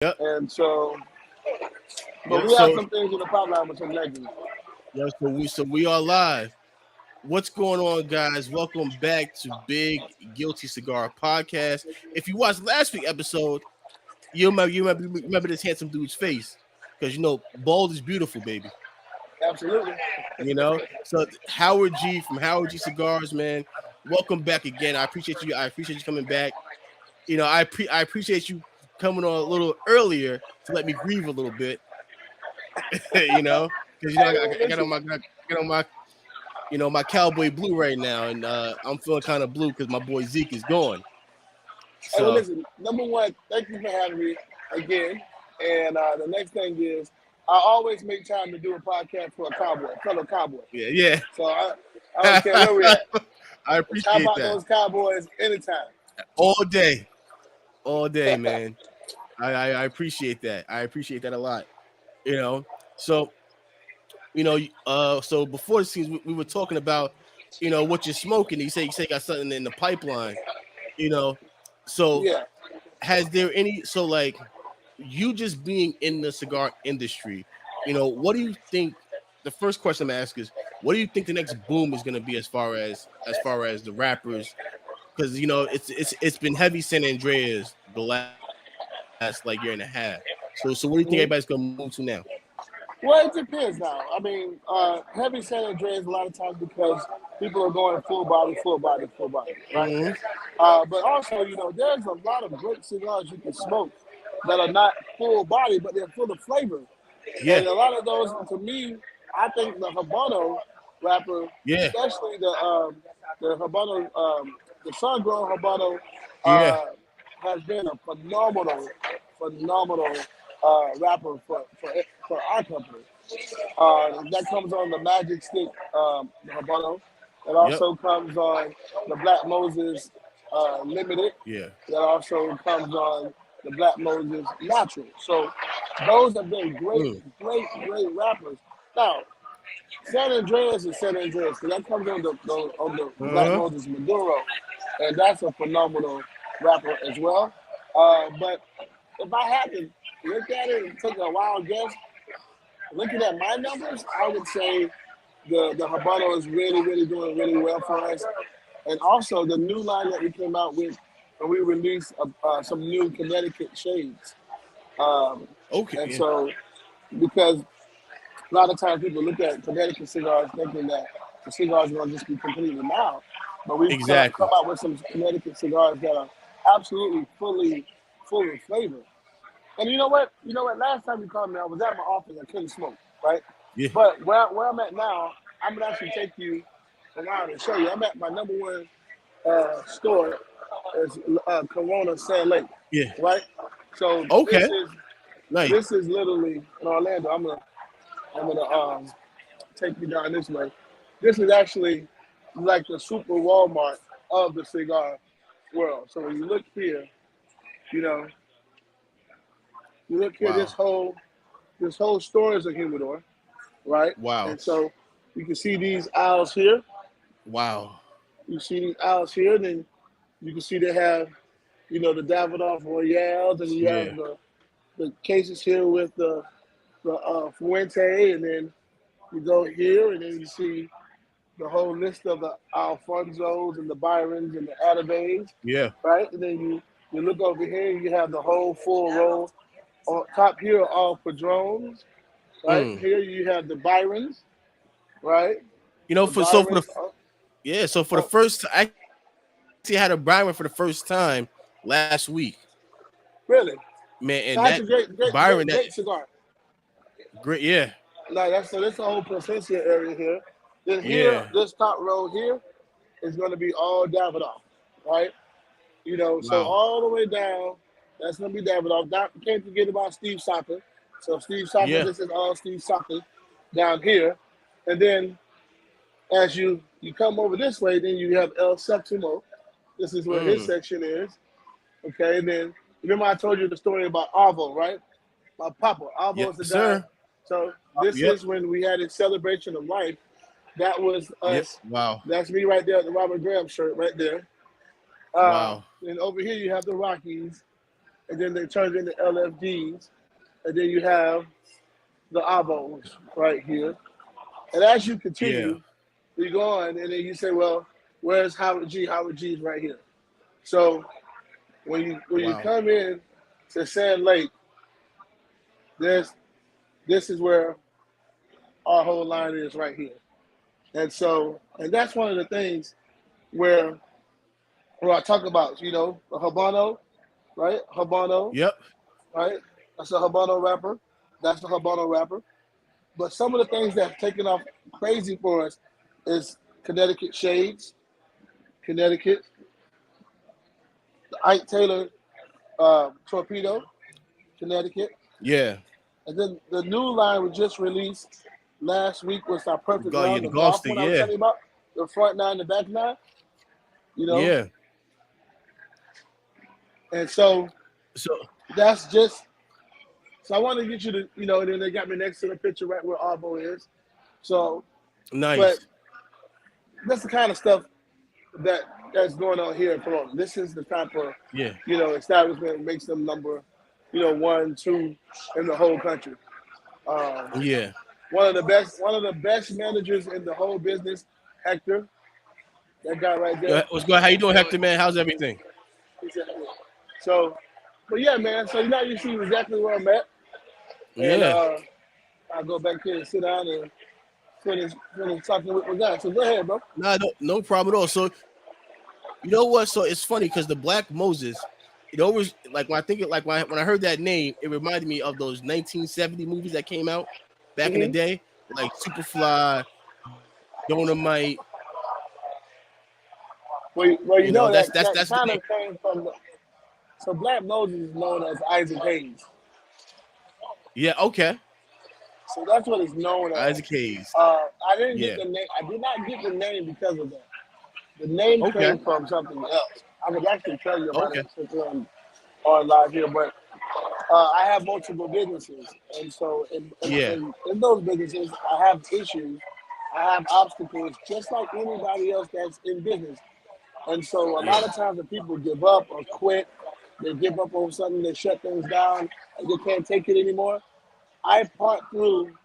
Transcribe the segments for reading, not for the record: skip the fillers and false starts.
Yep. And so, but Yep. we have So, some things in the pipeline with some legends. yeah, so we are live. What's going on, guys? Welcome back to Big Guilty Cigar Podcast. If you watched last week's episode, you remember this handsome dude's face because bald is beautiful, baby. Absolutely. So Howard G from Howard G Cigars, man. Welcome back again. I appreciate you. I appreciate you coming back. I appreciate you coming on a little earlier to let me grieve a little bit. Because Hey, I, man, I got listen. on my cowboy blue right now, and I'm feeling kind of blue because my boy Zeke is gone. Hey, well, So listen. Number one, thank you for having me again. And the next thing is, I always make time to do a podcast for a cowboy, fellow cowboy. yeah, So I don't care yeah. where we're at. I Let's talk appreciate about that those cowboys anytime. all day, man. I appreciate that. I appreciate that a lot. You know, so so before the scenes, we were talking about, what you're smoking. You say you got something in the pipeline. You know, so Yeah. has there any so like you just being in the cigar industry, what do you think? The first question I'm asking is, what do you think the next boom is going to be as far as the rappers? Because it's been heavy San Andreas the last like year and a half. So what do you think everybody's going to move to now? Well, it depends now. I mean, heavy San Andreas a lot of times because people are going full body, full body, full body, right? Mm-hmm. But also, there's a lot of great cigars you can smoke that are not full body, but they're full of flavor. Yeah, And a lot of those, to me, I think the Habano wrapper, yeah, especially the Habano, the sun-grown Habano, yeah, uh, has been a phenomenal wrapper for our company. That comes on the Magic Stick, the Habano. It yep, also comes on the Black Moses Limited. yeah. That also comes on the Black Moses Natural. So those have been Mm. great rappers. Now, San Andreas is San Andreas because that comes on the Black Uh-huh. Moses Maduro, and that's a phenomenal rapper as well. But if I had to look at it and take a wild guess, looking at my numbers, I would say the Habano is really doing really well for us. And also the new line that we came out with when we released some new Connecticut shades. Um, Okay. and Yeah. so because a lot of times people look at Connecticut cigars thinking that the cigars are going to just be completely mild. But we've come Exactly. out with some Connecticut cigars that are absolutely fully full of flavor. And you know what? You know what? Last time you called me, I was at my office. I couldn't smoke, right? Yeah. But where I'm at now, I'm gonna actually take you around and show you. I'm at my number one store, is Corona Sand Lake, Yeah. right? So Okay. Nice. this is literally in Orlando. I'm gonna take you down this way. This is actually like the super Walmart of the cigar world. So when you look here, you know, you look here, Wow. this whole store is a humidor, right? Wow. And so you can see these aisles here. Wow. You see these aisles here, then you can see they have, the Davidoff Royales, and you Yeah. have the cases here with the Fuente, and then you go here, and then you see the whole list of the Alfonsos and the Byrons and the Atabays, Yeah. right? And then you look over here, and you have the whole full row. On top here are all Padrones, right? Mm. Here you have the Byrons, right? The For so for the Byrons. Oh, yeah, so for the oh, first I actually had a Byron for the first time last week. really? Man, and that That's a Byron that great cigar. great, yeah. Like that's the whole Placencia area here. Then here, Yeah. this top row here is going to be all Davidoff, right? So Wow. all the way down, that's going to be Davidoff. Can't forget about Steve Saka. So Steve Saka, Yeah. this is all Steve Saka down here. And then as you come over this way, then you have El Septimo. This is where his Mm. section is. Okay, and then remember I told you the story about Avo, right? My papa. Avo Yes, is the guy. sir. So this Yep. is when we had a celebration of life. That was Yep. us. Wow. That's me right there, the Robert Graham shirt right there. Wow. And over here you have the Rockies. and then they turned into LFDs, and then you have the Abos right here. And as you Yeah. continue, you go on, and then you say, well, where's Howard G? Howard G's right here. So when you Wow. come in to Sand Lake, this is where our whole line is right here. And that's one of the things where I talk about, the Habano, right? Habano, Yep. right? That's a Habano rapper. That's the Habano rapper. But some of the things that have taken off crazy for us is Connecticut Shades, Connecticut, the Ike Taylor Torpedo, Connecticut. Yeah. And then the new line we just released last week was our perfect Yeah, round, the the golf golf stick. one I was Yeah. telling you about, the front nine, the back nine, you know. Yeah. And so So that's just, so I want to get you to, and then they got me next to the picture right where Arbo is. So, but nice. that's the kind of stuff that's going on here in Florida. This is the type of, Yeah. establishment that makes them number, 1, 2 in the whole country. Yeah. One of the best managers in the whole business, Hector, that guy right Yo, there. what's going? How you doing, Hector? Man, how's everything? So, but yeah, man. So you see exactly where I'm at, and Yeah. I'll go back here and sit down and finish talking with my guy. So go ahead, bro. Nah, no problem at all. So you know what? So it's funny because the Black Moses, it always like when I think it like when I heard that name, it reminded me of those 1970 movies that came out back in the Mm-hmm. day, like Superfly, Dynamite. Well, You know, that that's that that's the kind name. of came from so Black Moses is known as Isaac Hayes. Yeah. Okay. So that's what it's known as. Isaac Hayes. I didn't get Yeah. the name. I did not get the name because of that. The name Okay. came from something else. I could actually tell you about Okay. it since we're on live here, but I have multiple businesses, and so Yeah. in those businesses, I have issues, I have obstacles, just like anybody else that's in business. And so a lot Yeah. of times, when people give up or quit, they give up on something, they shut things down, and they can't take it anymore. I part through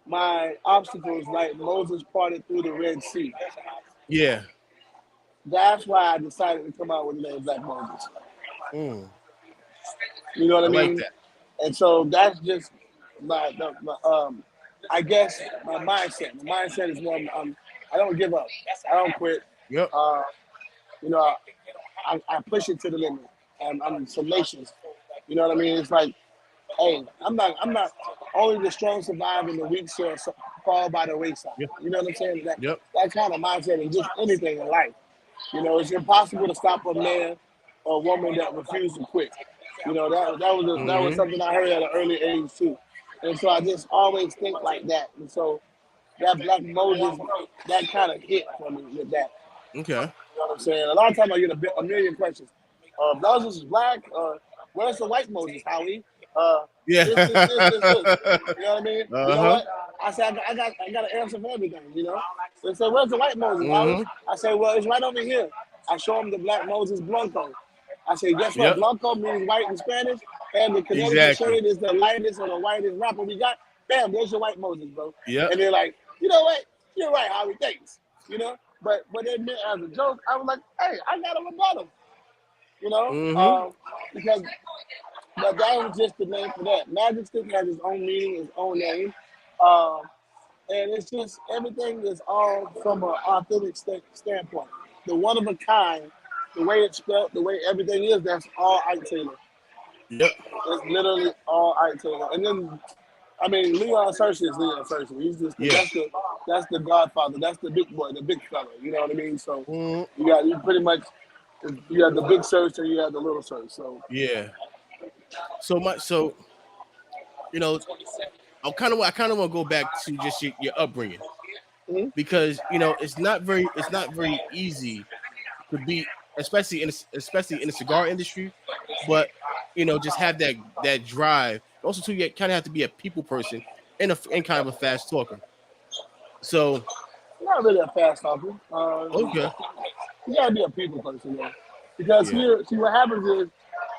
my obstacles like Moses parted through the Red Sea. Yeah. That's why I decided to come out with the name Black Moses. Mm, You know what I I like mean? that. And so that's just my I guess my mindset. My mindset is more I don't give up. I don't quit. Yep. Uh, you know, I push it to the limit. I'm tenacious. You know what I mean? It's like, hey, I'm not only the strong survive and the weak shall fall by the wayside. Yep. You know what I'm saying? Yep. That kind of mindset in just anything in life. It's impossible to stop a man or woman that refuses to quit. That was Mm-hmm. something I heard at an early age too, and so I just always think like that. And so that Black Moses, that kind of hit for me with that. Okay. You know what I'm saying? A lot of times I get a million questions. Moses is black. Where's the white Moses, Howie? Uh, Yeah. this. You know what I mean? You know Uh-huh. what? I said I got an answer for everything. They say, where's the white Moses, Howie? Mm-hmm. I say, well, it's right over here. I show them the Black Moses Blanco. I say, guess what? Yep. Blanco means white in Spanish, and the Connecticut Exactly. shade is the lightest or the whitest rapper we got. Bam, there's your white Moses, bro. Yep. And they're like, you know what? You're right, Howie. Thanks. But they meant as a joke. I was like, hey, I got a rebuttal. You know, Mm-hmm. because but that was just the name for that. Magic Stick has its own meaning, its own name, um, and it's just everything is all from an authentic standpoint. The one of a kind, the way it's spelled, the way everything is, that's all Ike Taylor. Yep. It's literally all Ike Taylor. And then, I mean, Leon Searcy is Leon Searcy. He's just Yeah. that's the Godfather. That's the big boy, the big fella. You know what I mean? So Mm, you pretty much you have the big search and you have the little search. So yeah. So you know, I kind of want to go back to just your upbringing mhm. because it's not very easy to be especially in the cigar industry, but just have that drive. Also, too, you kind of have to be a people person and kind of a fast talker. So Not really a fast talker. okay, You gotta be a people person, though. Because yeah, here, see what happens is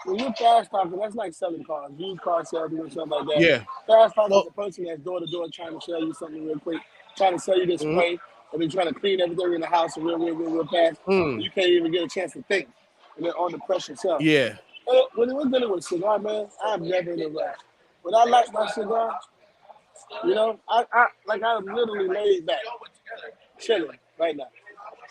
when you're fast talking, that's like selling cars, used car salesman or something like that. Yeah. Fast talking is Well, a person that's door to door trying to sell you something real quick, trying to sell you this mhm, spray, and then trying to clean everything in the house real fast. mm, You can't even get a chance to think, and then on the press yourself. yeah. When we're dealing with a cigar, man, I'm never in a rush. When I like my cigar, I'm literally laid back, chilling right now.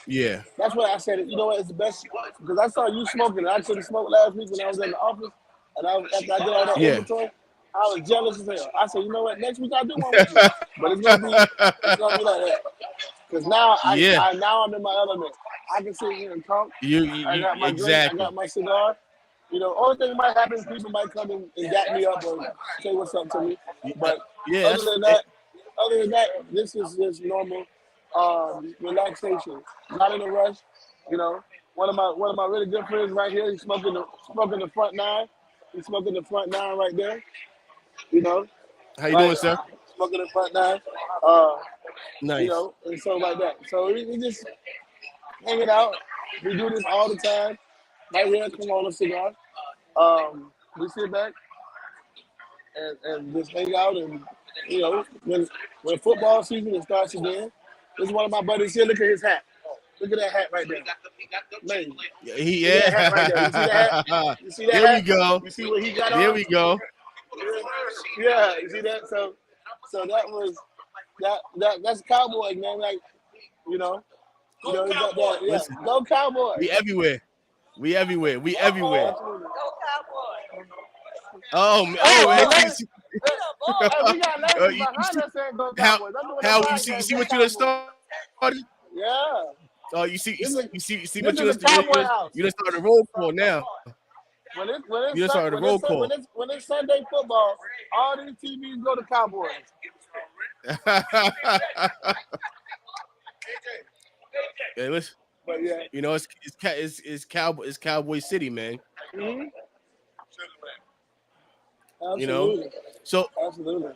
Yeah. That's why I said it. You know what? It's the best because I saw you smoking. I actually smoked last week when I was in the office, and after I did all that Yeah. inventory, I was jealous as hell. I said, you know what? Next week I'll do one with you, but it's gonna be like that because now Yeah. I'm in my element. I can sit here and talk. I got my drink. I got Exactly. my cigar. Only thing might happen is people might come and dap me up or say what's up to me. But Yeah. other That's than that, other than that, this is just normal relaxation. Not in a rush. You know, one of my really good friends right here. He's smoking the front nine. He's smoking the front nine right there. You know, how you like doing, sir? smoking the front nine. Uh, Nice. and so like that. So we just hanging out. We do this all the time. Right here, come on a cigar. We sit back and just hang out and when football season starts again. This is one of my buddies here. Look at his hat. Look at that hat right there. Man, look at that hat right there. You see that hat? Yeah. You see that There we hat? go. You see what he got There on? we go. Yeah, you see that? So that was that's Cowboys, man. Like, you know, he got that. Yeah, Listen, go Cowboys. we everywhere. We everywhere. We everywhere. Absolutely. Oh, Hey, man. the ladies, hey, we got ladies You behind see us saying go how Cowboys. I'm doing a you podcast. see Go what you done Cowboys. started? Yeah. You This is see this what is a Cowboy house. you done started a roll call now. You done started a roll call. When it's Sunday football, all these TVs go to Cowboys. Hey, listen, But yeah, it's Cowboy City, man. hmm You know. absolutely, So absolutely.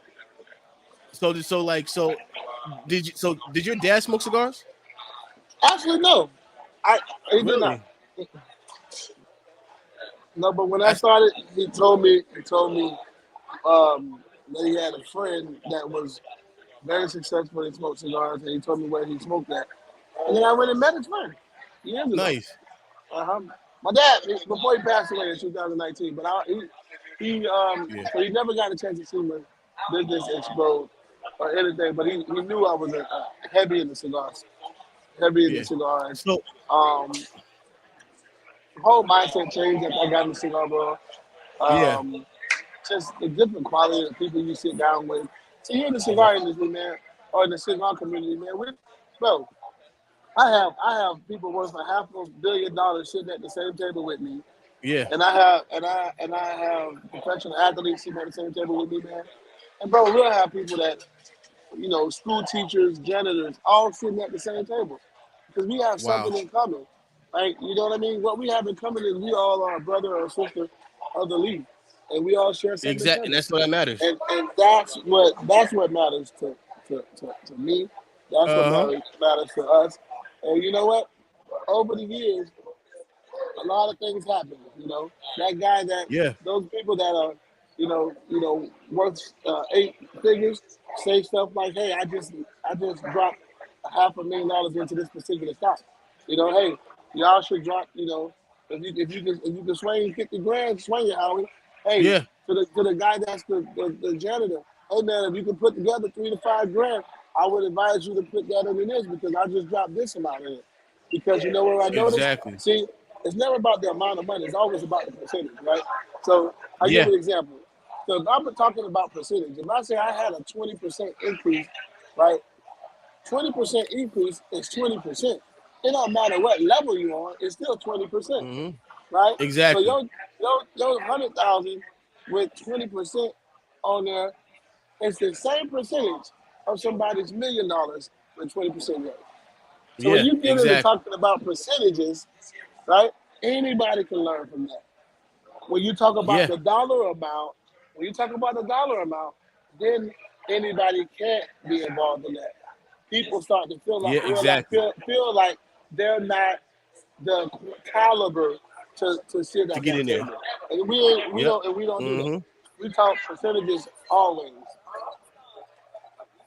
so did your dad smoke cigars? Actually, no, I he did not. Really? No, but when I That's started, he told me that he had a friend that was very successful in smoked cigars, and he told me where he smoked at. And then I went and met his friend years ago. nice. Uh-huh. My dad, before he passed away in 2019, but Yeah. so he never got a chance to see my business explode or anything. But he knew I was heavy in the cigars, heavy in the Yeah. cigars. So Um, whole mindset changed after I got in the cigar world. yeah. Um, just the different quality of people you sit down with. So here in the Mhm. cigar industry, man, or in the cigar community, man, bro, I have people worth $500 million sitting at the same table with me, Yeah. and I have professional athletes sitting at the same table with me, man. And bro, we'll have people that school teachers, janitors, all sitting at the same table because we have something Wow. in common. Like, you know what I mean? What we have in common is we all are a brother or a sister of the league, and we all share something in Exactly. And common. that's what that matters. And that's what matters to me. That's what Uh-huh. matters to us. And you know what? Over the years, a lot of things happen. That guy Yeah. those people that are, worth 8 figures say stuff like, "Hey, I just dropped $500,000 into this particular stock. Hey, y'all should drop. If you can swing 50 grand, swing it, Howie. Hey, Yeah. to the guy that's the janitor. Hey man, if you can put together 3 to 5 grand, I would advise you to put that in this because I just dropped this amount in it. Because you know what I noticed? Exactly. See, it's never about the amount of money. It's always about the percentage, right? So I give Yeah. you an example. So if I'm talking about percentage, if I say I had a 20% increase, right? 20% increase is 20%. It don't matter what level you're on, it's still 20%, Hmm. right? So Exactly. your 100,000 with 20% on there, it's the same percentage of somebody's $1 million with 20% rate. So when Yeah. you get into Exactly. talking about percentages, right? Anybody can learn from that. When you talk about Yeah. the dollar amount, then anybody can't be involved in that. People start to Yeah. Exactly. feel like they're not the caliber to sit To at get that in there. table. And we Yep. don't do that. Mm-hmm. We talk percentages always.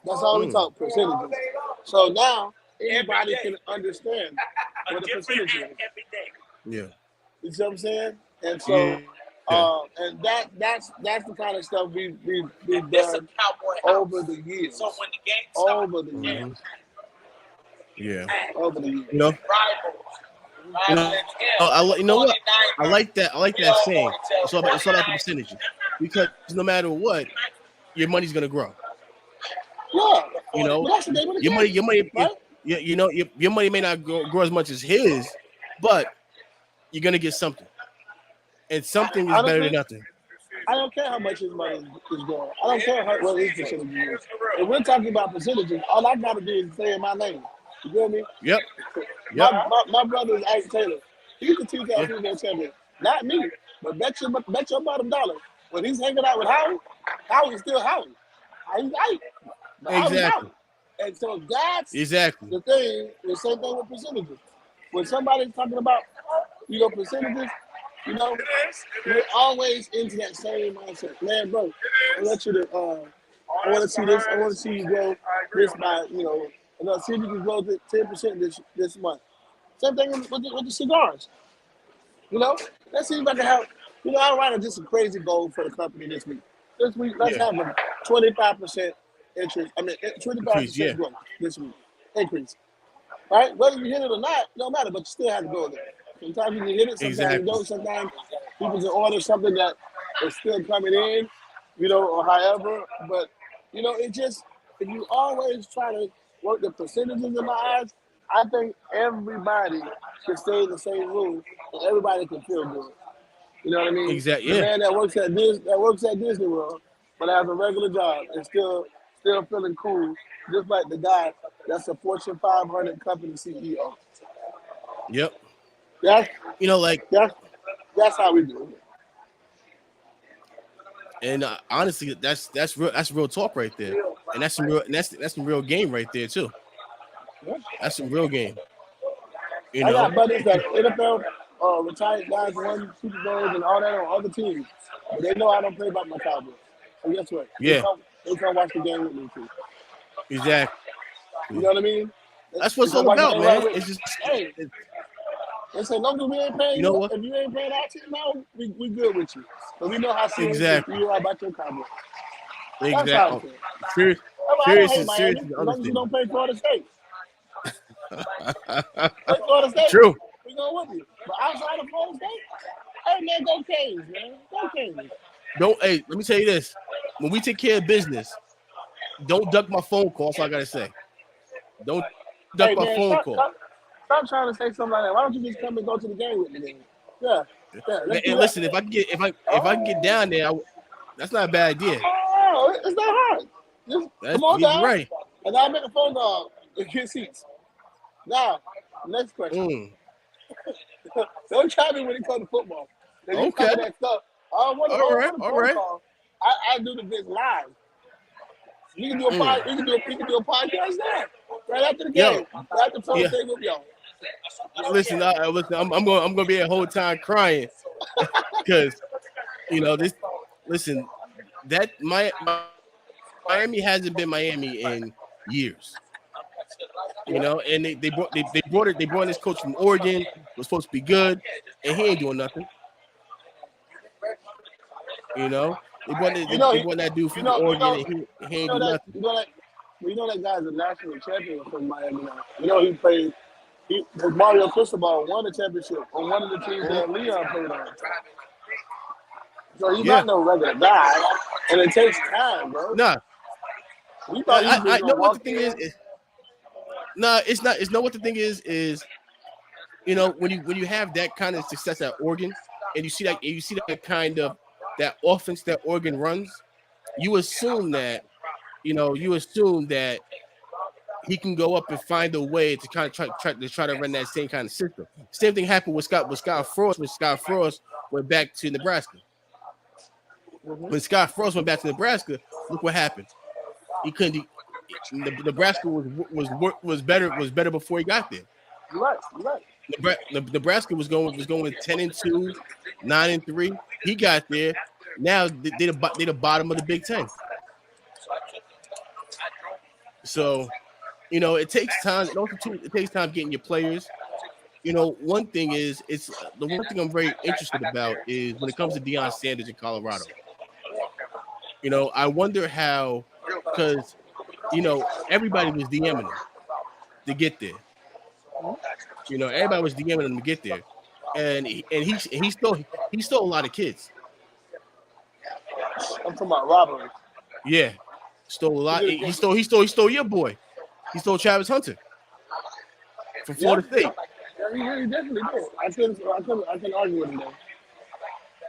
That's all we Mm. talk percentages. So now anybody can understand what a percentage is. Yeah. You see what I'm saying? And so, Yeah. and that's the kind of stuff we've done over the years. Over the Mm-hmm. years. Yeah. Over the years. You know. You know. You know what? I like that. I like that saying. It's all about the percentages, because no matter what, your money's gonna grow. Yeah. You But know, that's the name of the your money, game, right? you know, your money may not grow as much as his, but you're gonna get something, and something is better Honestly, than nothing. I don't care how much his money is going. I don't care what his percentage is. If we're talking about percentages, all I gotta do is say my name. You feel me? Yep. My, Yep. my, my brother is Ike Taylor. He's the Yeah. 2000 world champion. Not me, but bet your bottom dollar. When he's hanging out with Howie, Howie's still Howie. He's Ike, but Howie's Howie. Exactly. And so that's Exactly. the thing. The same thing with percentages. When somebody's talking about, percentages, we're always into that same mindset. Man, bro, I want you to, I want to see this. I want to see you grow this by, and I'll see if you can grow 10% this month. Same thing with the cigars. Let's see if I can have, I'll write just a crazy goal for the company this week. This week, let's Yeah. have a 25% interest. 25% Increase. Yeah. growth this week. Increase. Right? Whether you hit it or not, don't matter, but you still have to go there. Sometimes you can hit it, sometimes you Exactly. don't. Sometimes people can order something that is still coming in, or however. But, it just, if you always try to work the percentages in my eyes, I think everybody should stay in the same room and everybody can feel good. You know what I mean? Exactly. The Yeah. man that works at Disney World, but has a regular job and still feeling cool, just like the guy that's a Fortune 500 company CEO. Yep. That's Like, that's how we do it. and honestly, that's real. That's real talk right there, and that's some real. And that's some real game right there too. Yeah. That's some real game. You I know. got buddies that NFL retired guys won Super Bowls and all that on other teams, but they know I don't play about my Cowboys. So guess what? Yeah. They come watch the game with me too. Exactly. You know what I mean? That's They what it's come all watch the about, game right man. with It's me. just, Hey, they say, long as we ain't you paying know you, what? if you ain't paying our team now, we good with you. So we know how serious Exactly. you are about your Cowboys. That's Exactly. how Oh, it is. serious. I don't Serious hate is serious Miami is as the long as you don't understatement. pay Florida State. Pay Florida State, True. we going with you. But outside of Florida State, hey man, go Canes, man. Go Canes. Don't. Hey, let me tell you this. When we take care of business, don't duck my phone call. That's all I gotta say. Don't duck Hey my man, phone call. stop trying to say something like that. Why don't you just come and go to the game with me then? Yeah, Man, let's do and that. listen, if I can get down there, that's not a bad idea. Oh, it's not hard. Just come on You're down, right. and I'll make a phone call and get seats. Now, next question. Mm, Don't try me when it comes to football. Now you okay. talking that stuff. I don't want All right. a All phone right. call. I do the bit live. We can do a Mm. we can do a podcast now. Right after the Yo. game. Right after Florida Yeah. State with y'all. Listen. Listen. I'm gonna be a whole time crying because this. Listen, that Miami hasn't been Miami in years. And they brought in this coach from Oregon, was supposed to be good, and he ain't doing nothing. They You know, brought that dude you from know, you Oregon, know, and he you ain't know do that, nothing. you know that, guy's a national champion from Miami now. He played. Mario Cristobal won the championship on one of the teams Mhm. that Leon played on. So he's Yeah, not no regular guy, and it takes time, bro. nah. We thought he was I just know gonna what the walk thing in. nah, it's not. It's not what the thing is when you have that kind of success at Oregon, and you see that kind of that offense that Oregon runs, you assume that he can go up and find a way to kind of try to run that same kind of system. Same thing happened with Scott Frost when Scott Frost went back to Nebraska. When Scott Frost went back to Nebraska, look what happened. He couldn't. Nebraska was better before he got there. You're right. Nebraska was going 10-2, 9-3. He got there. Now they the bottom of the Big Ten. So it takes time. And also too, it takes time getting your players. One thing is it's the one thing I'm very interested about is when it comes to Deion Sanders in Colorado. I wonder how because everybody was DMing him to get there. Everybody was DMing him to get there, and he stole a lot of kids. I'm talking about robbery. Yeah, stole a lot. He stole your boy. He stole Travis Hunter from Florida State. Yeah, he really definitely did. I couldn't argue with him though.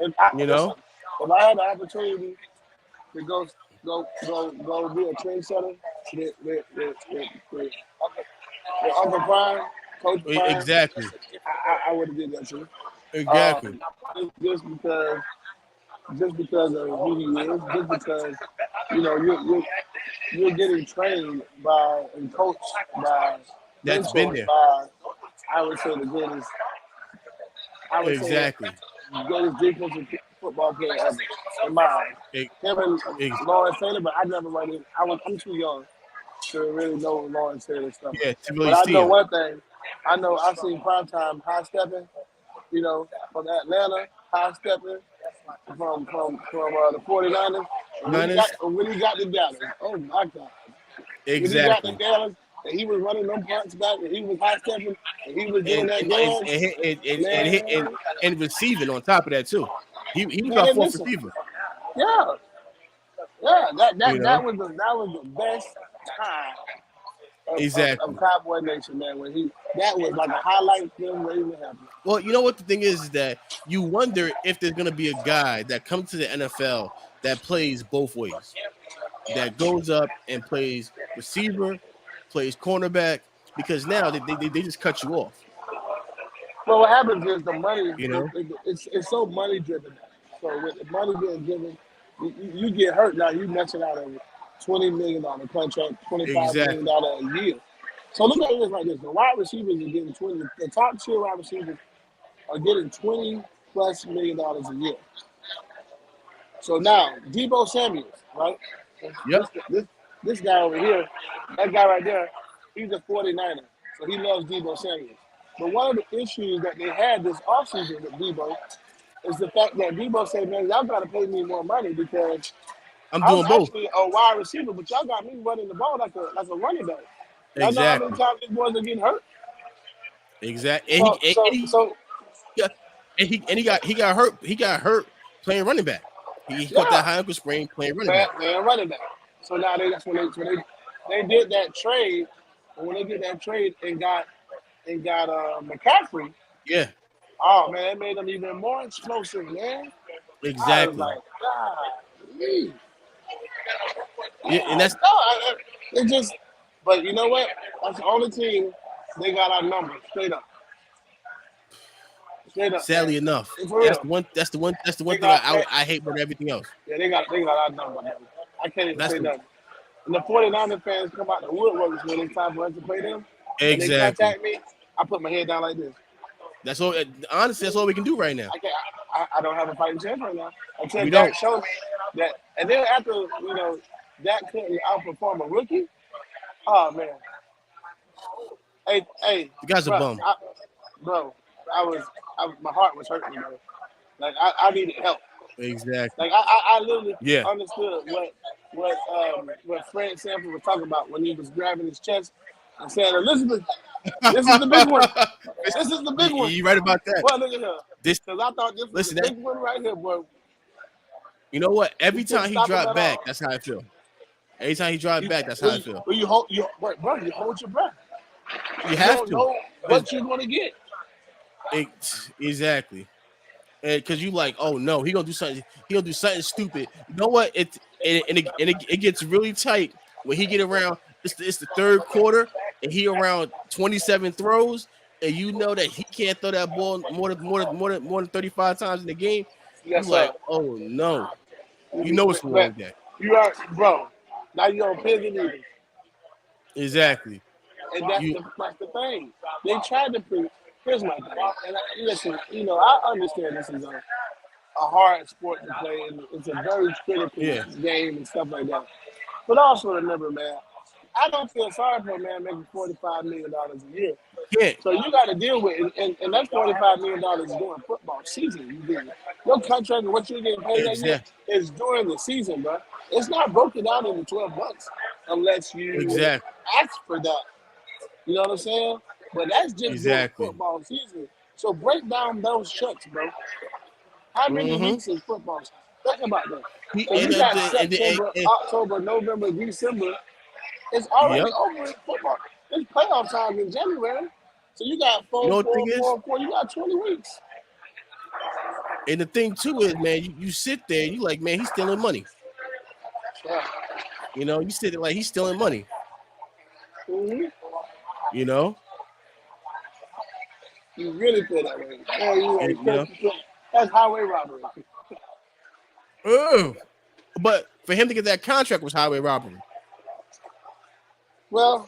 If if I had the opportunity to go be a trendsetter with Uncle Prime, Coach Prime, Exactly. I would have did that too. Exactly. Just because of who he is, just because you're getting trained by and coached by That's been there. by I would say the greatest. I would Exactly. say the greatest defensive football player ever in my eyes. Him and Lawrence Taylor, but I never really. I'm too young to really know Lawrence Taylor stuff. Yeah, to really but I see know him. one thing. I know I've seen primetime high stepping. From Atlanta, high stepping from the 49ers. When he got to Dallas, oh my God. Exactly. When he got to Dallas, and he was running them punts back, and he was high stepping, and he was doing that dance. And receiving on top of that too. He was our fourth receiver. Yeah. That was the best time of Cowboy Nation, man. That was like a highlight film waiting to happen. Well, you know what the thing is that you wonder if there's gonna be a guy that comes to the NFL that plays both ways, that goes up and plays receiver, plays cornerback, because now they just cut you off. Well, what happens is the money, it's so money driven. So with the money being given, you get hurt now. You messing out a $20 million contract, $25 million a year. So look at this like this: the wide receivers are getting 20. The top tier wide receivers are getting $20+ million a year. So now Deebo Samuel, right? Yep. This guy over here, that guy right there, he's a 49er. So he loves Deebo Samuel. But one of the issues that they had this offseason with Deebo is the fact that Deebo said, man, y'all got to pay me more money because I'm doing both. Actually a wide receiver, but y'all got me running the ball like a running back. Y'all know how many times these boys are getting hurt? Exactly. He got hurt. He got hurt playing running back. He caught that high ankle sprain playing running back. Playing running back. So now that's when they did that trade. And when they did that trade and got McCaffrey. Yeah. Oh man, it made them even more explosive, man. Exactly. I was like, God. Yeah, and that's it just. But you know what? That's the only team they got our numbers straight up. Sadly enough, that's the one thing I hate more than everything else. Yeah, they got our number. Man. I can't even say nothing. And the 49er fans come out the woodworks when it's time for us to play them. Exactly. And they contact me, I put my head down like this. That's all. Honestly, that's all we can do right now. I don't have a fighting chance right now. Until Dak showed me that, and then after Dak couldn't outperform a rookie. Oh man. Hey. The guy's a bum. My heart was hurting, bro. Like I needed help. Exactly. Like I literally understood what Fred Sanford was talking about when he was grabbing his chest and saying, Elizabeth, this is the big one. This is the big one. You right about that. Well, look at her. Because I thought this was the big one right here, boy. You know what? Every time he dropped back, that's how I feel. Every time he dropped back, that's how I feel. Well, you hold your breath. You have don't to. Know what you're going to get. Exactly. Because you like, oh no, he gonna do something. He gonna do something stupid. You know what? It gets really tight when he get around. It's the third quarter and he around 27 throws, and you know that he can't throw that ball more than 35 times in the game. Yes, you're like, oh no, you know what's wrong with that. You are, bro. Now you're on pins and needles. Exactly. And that's the thing. They tried to here's my thing. And listen, I understand this is a hard sport to play, and it's a very critical Yeah, game and stuff like that. But also remember, man, I don't feel sorry for a man making $45 million a year. can't So you got to deal with, and that $45 million is during football season. Your contract and what you're getting paid that year exactly, is during the season, bro. It's not broken down into 12 months unless you exactly, ask for that. You know what I'm saying? But that's just during exactly. football season. So break down those checks, bro. How many Mm-hmm. weeks is football? Think about that. He, So and, you and, got and, and, September, and, October, November, December. It's already yep. over in football. It's playoff time in January. So you got You four, know what the four, thing is? four, four. You got 20 weeks. And the thing too is, man, you sit there and you like, man, he's stealing money. Yeah. You sit there like he's stealing money. hmm You know, You really feel that way. Yeah, and, you know. that's highway robbery. Ugh. But for him to get that contract was highway robbery. Well,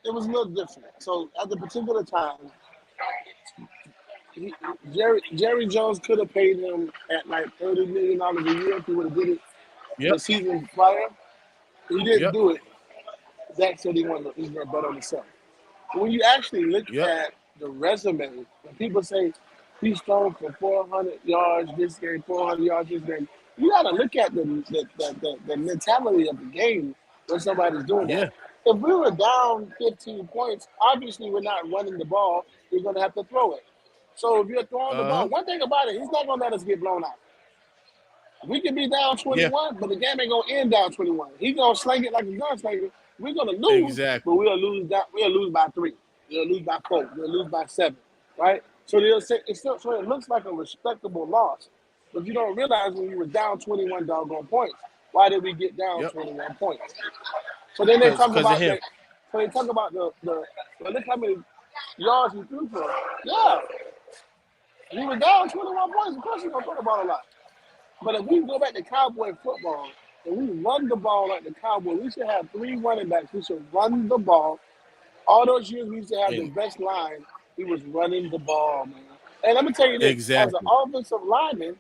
it was a little different. So at the particular time, he, Jerry Jones could have paid him at like $30 million a year if he would have did it the Yep, season prior. He didn't yep, do it. Zach said he's going to bet on himself. But when you actually look yep. at the resume, when people say he's thrown for 400 yards this game, 400 yards this game, you got to look at the mentality of the game when somebody's doing that. Yeah, If we were down 15 points, obviously we're not running the ball. We're going to have to throw it. So if you're throwing the ball, uh-huh. one thing about it, he's not going to let us get blown out. We can be down Yeah, 21, but the game ain't gonna end down 21. He's gonna sling it like a gunslinger. We're gonna lose, but exactly. we'll lose by 3. We'll lose by 4. We'll lose by 7. Right? So they'll say so it looks like a respectable loss. But you don't realize when you were down 21 doggone points, why did we get down Yep. 21 points? So then they talk Because of about him. the well, look how many yards he threw for. Yeah, he was down 21 points. Of course he's gonna throw the ball a lot. But if we go back to Cowboy football and we run the ball like the Cowboy, we should have 3 running backs. We should run the ball. All those years we used to have the And best line. He was running the ball, man. And let me tell you this: as an exactly. offensive lineman,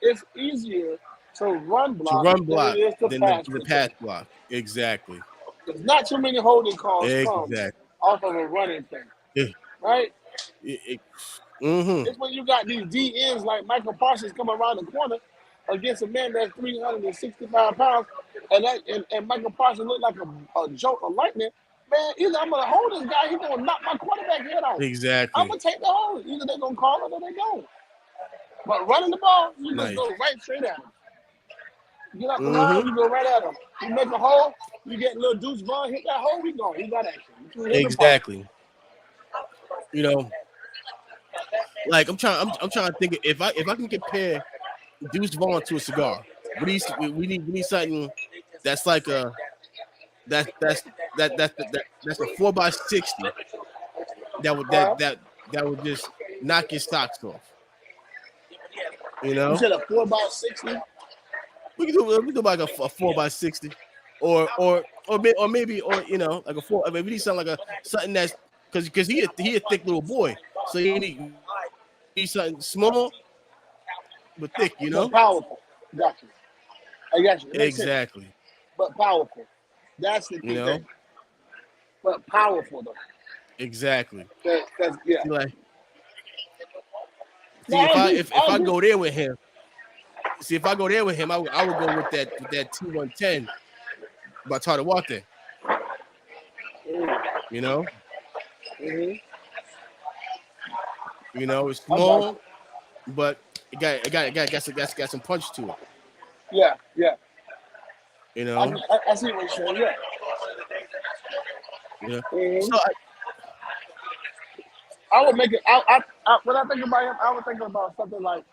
it's easier to run To block run than it block is to than pass the pass protect. block. Exactly. There's not too many holding calls come Exactly. off of a running thing, Yeah. right? Mm-hmm. It's when you got these D ends like Michael Parsons come around the corner against a man that's 365 pounds, and Michael Parsons look like a jolt of lightning. Man, either I'm gonna hold this guy, he's gonna knock my quarterback head off. I'm Exactly. gonna take the hold. Either they're gonna call it or they don't. But running the ball, you just Nice. go right straight at him. Get up the line, Mm-hmm. you go right at him. You make a hole, you get little Deuce Vaughn, hit that hole, we going. He got action. Between him and Parsons. Exactly. You know, like I'm trying to think if I can compare Deuce Vaughn to a cigar. We need something that's like a that's that's a 4x60 that would Huh? that would just knock your socks off. You You know, said a 4x60? we can do like a 4x60, or maybe like a 4. I mean, we need something like something that's because he a thick little boy, so you need something small but thick. But powerful. Got you. I got you. It makes sense. Exactly. But powerful. That's the You key know, thing. But powerful though. exactly. That's yeah. See, like, No, see I agree. if I I agree. go there with him, I would go with that T110 by Tata Wate. Mm-hmm. You know, Mm-hmm. it's I got you. small, but got some punch to it. Yeah, yeah. You know, I see what you're saying. Yeah. you know. Mm-hmm. So I would make it. When I think about him, I would think about something like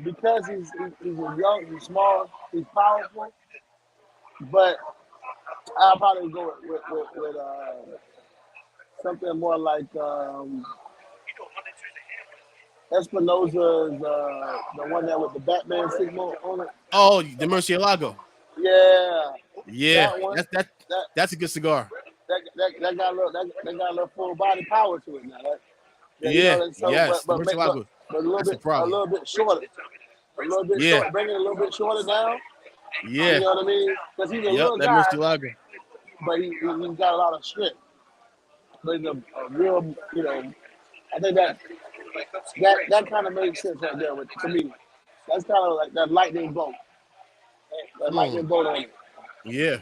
because he's young, he's small, he's powerful, but I'll probably go with something more like Espinosa's the one that with the Batman signal on it. the Murcielago. Yeah, Yeah, that one. That that's a good cigar. that that got a little full body power to it now. You Yeah, know, so yes, the Murcielago. but That's the a problem. little bit shorter, Yeah, bring it a little bit shorter down. You yeah, know what I mean? Because he's a yep, little that guy, Murcielago. but he's got a lot of strength. But he's a real, you know, I think that kind of makes sense right there to me. That's kind of like that lightning bolt, Mm, on it. yeah,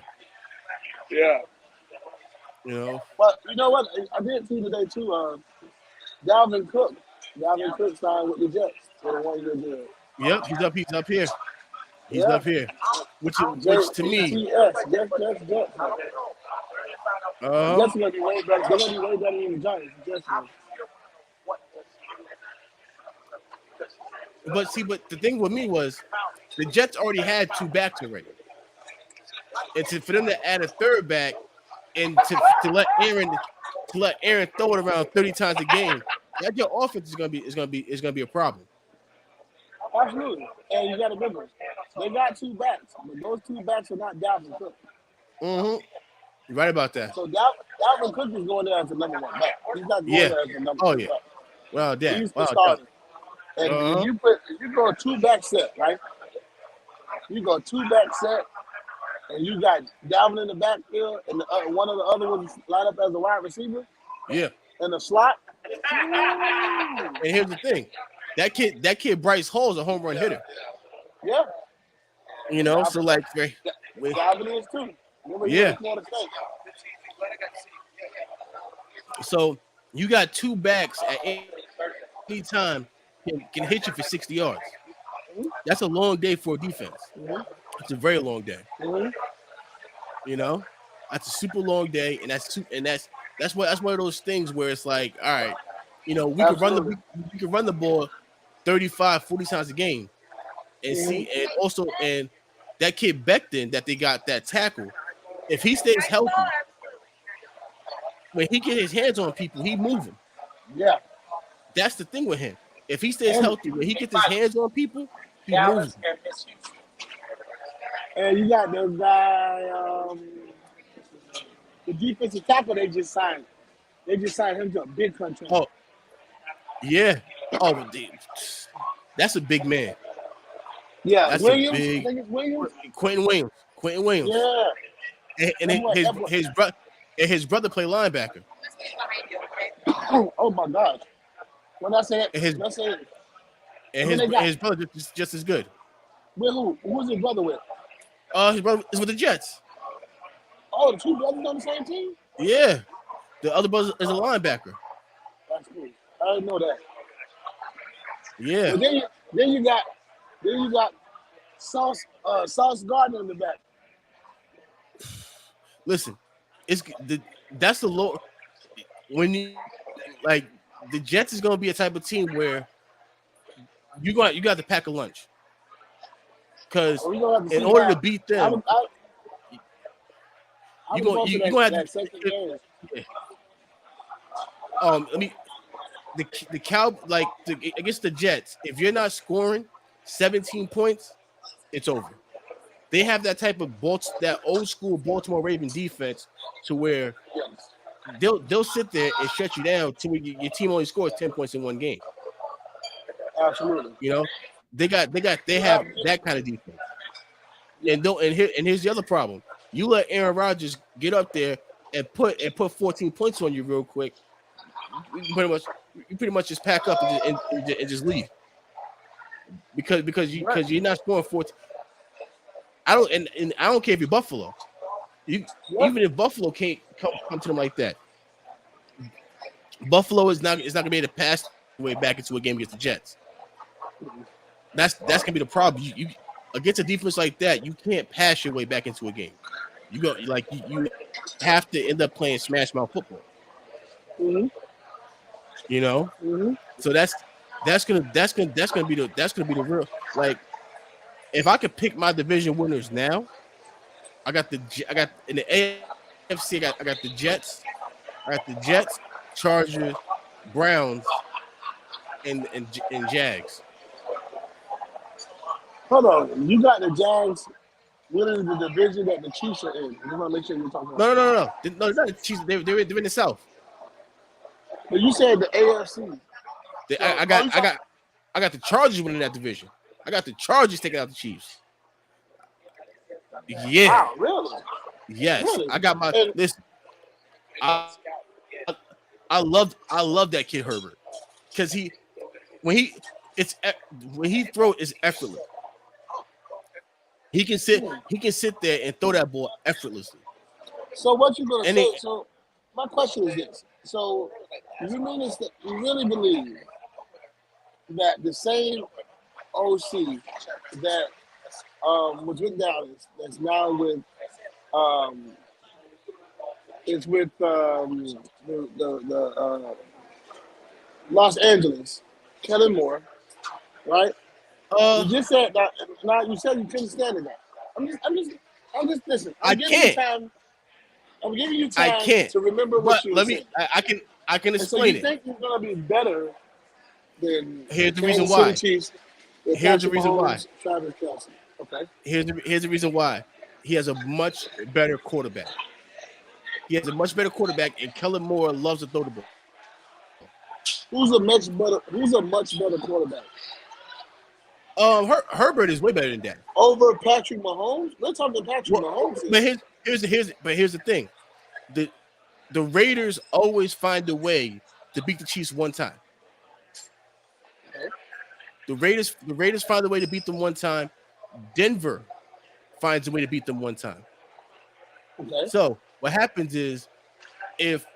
Yeah. you know. But you know what? I did see today too. Dalvin Cook. Dalvin Cook signed with the Jets for the 1 year deal. Yep, he's up. He's up here. He's Yeah. up here. Which to me, JETS. Jets. uh, Jets are gonna be way better. They're gonna be way better than the Giants. Jets. but the thing with me was the Jets already had two backs already, and for them to add a third back and to let Aaron throw it around 30 times a game, that your offense is gonna be a problem. Absolutely. And you got to remember, they got two backs, but those two backs are not Dalvin Cook. Mm-hmm. You're right about that. So Dalvin Cook is going there as the number one back. He's not going Yeah. there as the number Oh two yeah. back. Well, that. He's the Wow, that. starter. And Uh-huh. if you go a two back set, right? You go two back set, and you got Dalvin in the backfield, and one of the other ones line up as a wide receiver Yeah. in the slot. And here's the thing, that kid Bryce Hall is a home run hitter. Yeah, You know, so like, Dalvin is too. Remember, he yeah. was Florida State. So you got two backs at any time can hit you for 60 yards. That's a long day for a defense. It's a very long day. Mm-hmm. You know, that's a super long day, and that's one of those things where it's like, all right, you know, we can run the ball 35, 40 times a game, and see, and that kid Becton that they got that tackle, if he stays healthy, when he get his hands on people, he moving. Yeah. That's the thing with him. If he stays healthy, when he gets his hands on people, he moves. And you got the guy, the defensive tackle they just signed. They just signed him to a big contract. Oh, yeah. Oh, that's a big man. Yeah, That's Williams. a big. I think it's Williams. Quentin Williams. Yeah. And his brother play linebacker. Oh my gosh. When I say it, His brother just as good. with who? Who's his brother with? His brother is with the Jets. Oh, the two brothers on the same team? Yeah, the other brother is a linebacker. That's cool. I didn't know that. Yeah. But then you got Sauce Gardner in the back. Listen, that's the low. When you like the Jets is going to be a type of team where you got to pack a lunch because in order to beat them, you're going to have to. I mean, the Cow against the Jets. If you're not scoring 17 points, it's over. They have that type of that old school Baltimore Raven defense to where they'll sit there and shut you down to where your team only scores 10 points in one game. Absolutely. You know, they have that kind of defense. And here's the other problem. You let Aaron Rodgers get up there and put 14 points on you real quick. You pretty much just pack up and just leave. Because you're not scoring 14. I don't care if you're Buffalo. Even if Buffalo can't come to them like that, Buffalo is not gonna be able to pass way back into a game against the Jets. That's gonna be the problem. You against a defense like that, you can't pass your way back into a game. You have to end up playing smash mouth football. Mm-hmm. You know, so that's gonna be the real, like, if I could pick my division winners now, I got in the AFC, I got the Jets, Chargers, Browns, and Jags. Hold on, you got the Jags winning the division that the Chiefs are in. I just want to make sure you're talking about. No. No, it's not the Chiefs. They're in the South. But you said the AFC. I got the Chargers winning that division. I got the Chargers taking out the Chiefs. Yeah. Wow, really? Yes. Really? I got my listen. I love that kid Herbert because when he throw is effortless. He can sit there and throw that ball effortlessly. So what you gonna say? So my question is this: so you mean is that you really believe that the same OC that was with Dallas that's now with is with the Los Angeles, Kellen Moore, right? You just said that. Now you said you couldn't stand it. I'm just listen. I'm giving you time to remember what you said. I can explain it. So you think you're gonna be better than here's the reason why. Chiefs, here's the reason why. Travis Kelce. Okay. Here's the reason why. He has a much better quarterback. He has a much better quarterback, and Kellen Moore loves to throw the ball. Who's a much better quarterback? Herbert is way better than that. Over Patrick Mahomes? We're talking Patrick Mahomes. But here's the thing. The Raiders always find a way to beat the Chiefs one time. Okay. The Raiders find a way to beat them one time. Denver finds a way to beat them one time. Okay. So what happens is if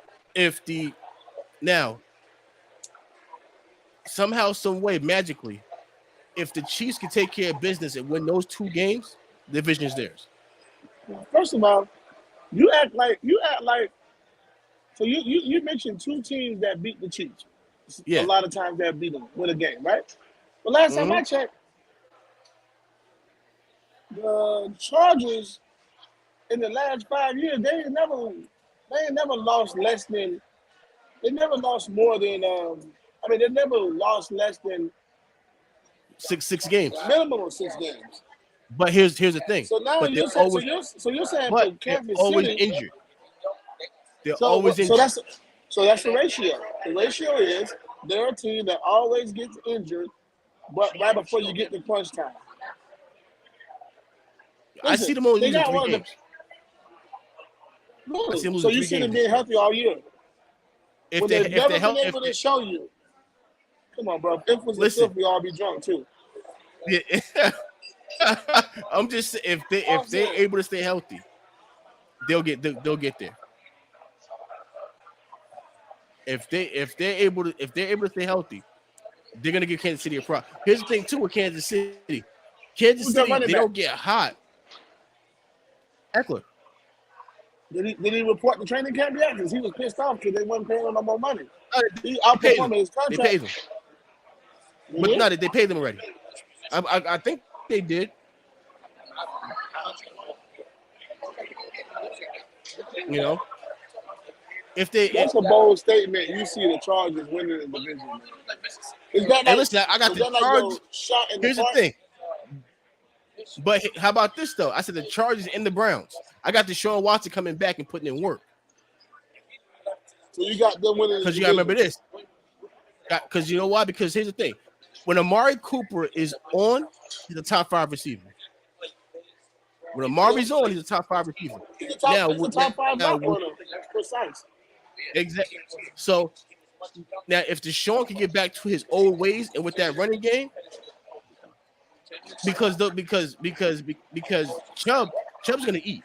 somehow, some way, magically, if the Chiefs can take care of business and win those two games, the division is theirs. First of all, you act like so you mentioned two teams that beat the Chiefs. Yeah. A lot of times they beat them, win a game, right? But last time I checked, the Chargers in the last 5 years, they ain't never lost more than they never lost less than six games. Minimum of 6 games. But here's the thing. So now you're saying but Kansas they're always City, injured. They're always injured. So that's the ratio. The ratio is they're a team that always gets injured, but right before you get to crunch time. I see them only losing 3 games. Really? So you see them being healthy all year. If they're healthy, able to show you. Come on, bro. If was a we all be drunk too. Yeah. I'm just if they're able to stay healthy, they'll get there. If they're able to stay healthy, they're gonna give Kansas City a problem. Here's the thing too with Kansas City. Kansas City, they don't get hot. Eckler. Did he report the training camp yet? Because he was pissed off because they wasn't paying him no more money. He outperformed his contract. They paid him. But no, they paid them already. I think they did. You know, that's a bold statement. You see the Chargers winning the division. Man. Is that like, listen, I got the Chargers. Here's the thing. But how about this though? I said the Chargers and the Browns. I got Deshaun Watson coming back and putting in work. So you got them winning. Because you gotta remember this. Because you know why? Because here's the thing. When Amari Cooper is on, he's a top 5 receiver. When Amari's on, he's a top 5 receiver. He's a top 5 runner. Precise. Exactly. So now, if Deshaun can get back to his old ways and with that running game, because Chubb's gonna eat.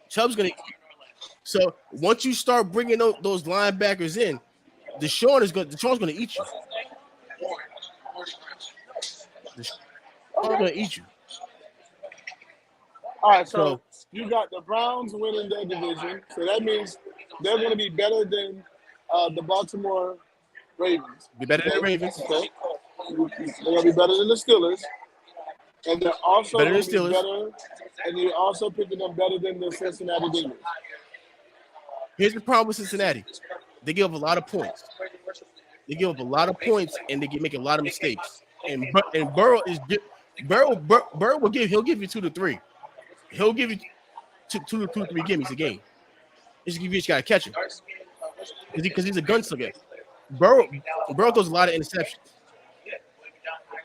Chubb's gonna eat. So once you start bringing those linebackers in, Deshaun's gonna eat you. Deshaun's gonna eat you. All right, so you got the Browns winning their division, so that means they're going to be better than the Baltimore Ravens. Be better than the Ravens. Okay. They're going to be better than the Steelers, and they're also better than the Steelers. Better, and you're also picking them better than the Cincinnati Bengals. Here's the problem with Cincinnati: they give up a lot of points. They give up a lot of points, and they make a lot of mistakes. And Burrow is Burrow will he'll give you 2 to 3. He'll give you two to 3 gimmies a game. You just gotta catch him because he's a gunslinger. Burrow throws a lot of interceptions.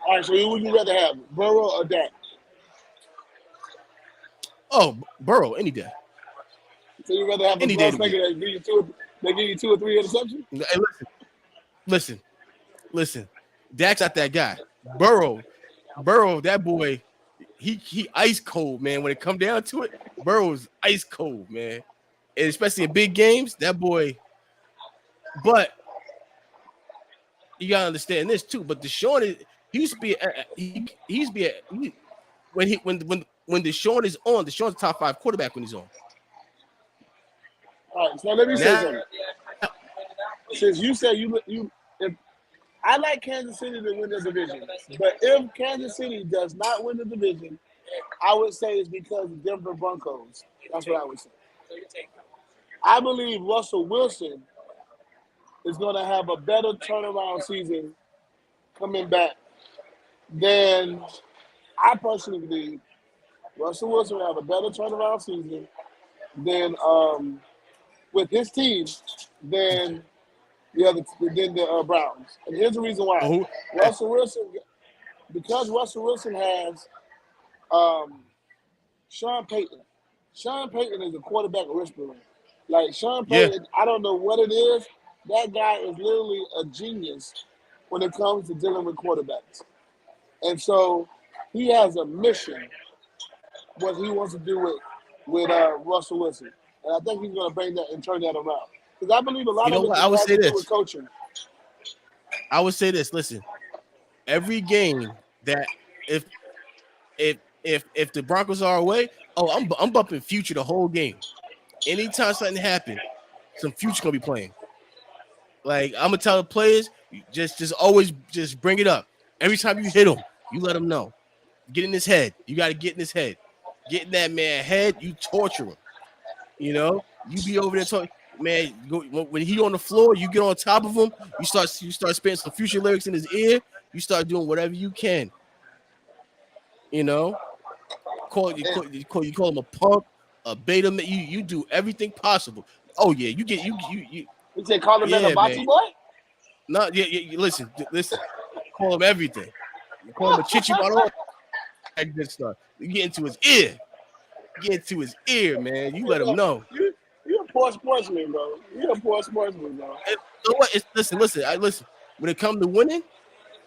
All right, so who would you rather have, Burrow or Dak? Oh, Burrow any day. So you rather have a Any day throw of the taker that give you 2 or 3 interceptions? Hey, listen. Dak's not that guy. Burrow, that boy, he ice cold, man. When it come down to it, Burrow's ice cold, man. And especially in big games, that boy. But you gotta understand this too. But Deshaun is he used to be when Deshaun is on, Deshaun's top 5 quarterback when he's on. All right, so let me say something. Since you said if I like Kansas City to win the division, but if Kansas City does not win the division, I would say it's because of Denver Broncos. That's what I would say. I believe Russell Wilson is going to have a better turnaround season coming back than I personally believe Russell Wilson will have a better turnaround season than with his team than the Browns. And here's the reason why. Russell Wilson has Sean Payton. Sean Payton is a quarterback whisperer. Like Sean Payton, I don't know what it is. That guy is literally a genius when it comes to dealing with quarterbacks. And so he has a mission, what he wants to do with Russell Wilson. And I think he's going to bring that and turn that around. Because I believe a lot of it has to do with coaching. I would say this. Listen, every game that if the Broncos are away, I'm bumping Future the whole game. Anytime something happens, some Future gonna be playing. Like I'm gonna tell the players, just always just bring it up. Every time you hit him, you let him know. Get in his head. You got to get in his head. Get in that man's head. You torture him. You know, you be over there talking. Man, when he on the floor, you get on top of him. You start spitting some Future lyrics in his ear. You start doing whatever you can. You know, you call him a punk, a beta. You do everything possible. Oh yeah, you. You say call him a Bati boy? No, yeah. Listen. Call him everything. You call him a chichi bottle. That good stuff. You get into his ear. Man. You let him know. You're a poor sportsman, bro. So what? Listen. When it comes to winning,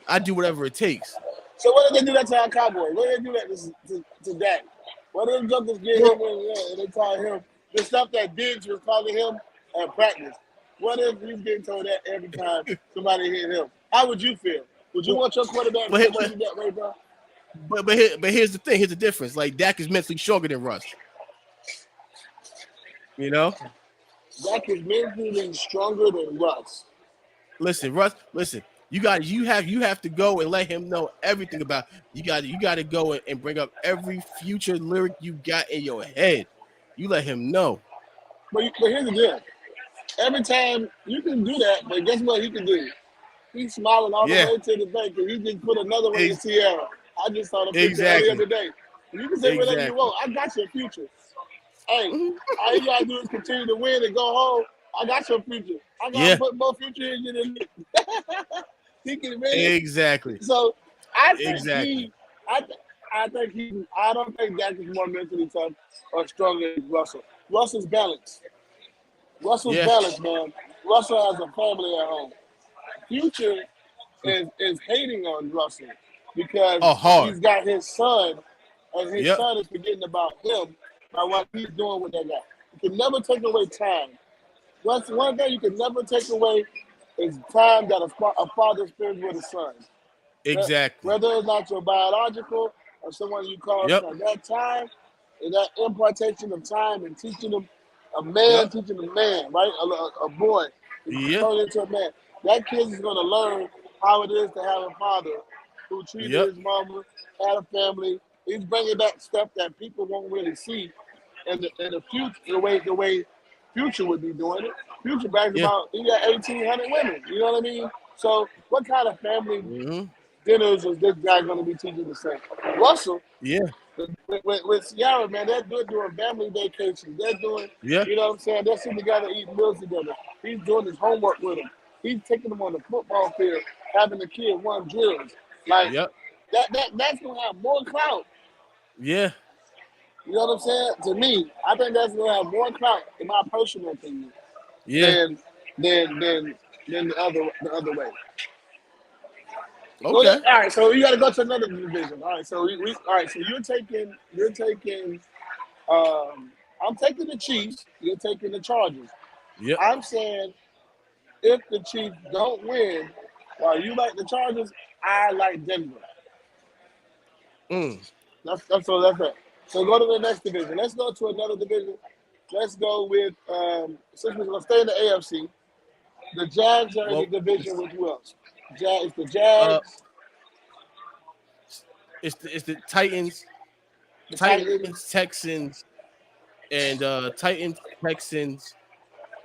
I do whatever it takes. So what did they do that to our Cowboy? What did they do that to Dak? What did the jokers get him and they call him the stuff that Diggs was calling him at practice? What if he's getting told that every time somebody hit him? How would you feel? Would you want your quarterback to treat you that way, bro? But here's the thing. Here's the difference. Like Dak is mentally stronger than Russ. You know? Dak is mentally stronger than Russ. Listen, Russ. Listen. You have to go and let him know everything about. You got to go and bring up every Future lyric you got in your head. You let him know. But here's the deal. Every time you can do that, but guess what he can do? He's smiling all the way to the bank, and he just put another one in Sierra. I just saw the picture earlier today. You can say whatever you want. I got your future. Hey, all you gotta do is continue to win and go home. I got your future. I gotta put more future in you than me. He can win. Exactly. So I think I don't think Dak is more mentally tough or stronger than Russell. Russell's balanced. Balanced, man. Russell has a family at home. Future is hating on Russell because he's got his son, and his son is forgetting about him by what he's doing with that guy. You can never take away time. One thing you can never take away is time that a father spends with his son. Exactly. Whether it's not your biological or someone you call from that time, and that impartation of time and teaching them a man, teaching a man, right? A boy, turn into a man. That kid is going to learn how it is to have a father who treated his mama, had a family. He's bringing back stuff that people won't really see in the future, the way Future would be doing it. Future brags about he got 1,800 women. You know what I mean? So what kind of family dinners is this guy going to be teaching the same? Russell, Yeah, with Ciara, man, they're doing family vacations. They're doing, yeah, you know what I'm saying? They're sitting together eating meals together. He's doing his homework with them. He's taking them on the football field, having the kid run drills. Like yep, that's gonna have more clout. yeah, You know what I'm saying? To me, I think that's gonna have more clout, in my personal opinion, yeah. than than than than the other way. Go Okay. all right, so you got to go to another division. All right, so all right, so you're taking. I'm taking the Chiefs. You're taking the Chargers. Yep. I'm saying if the Chiefs don't win, while you like the Chargers, I like Denver. Mm. That's it. So go to the next division. Let's go to another division. Let's go with since we're gonna stay in the AFC. The Jags are in the Well, division with who else? It's the uh, Jags, it's the Titans, the Titans, Titans, Texans, and Titans, Texans,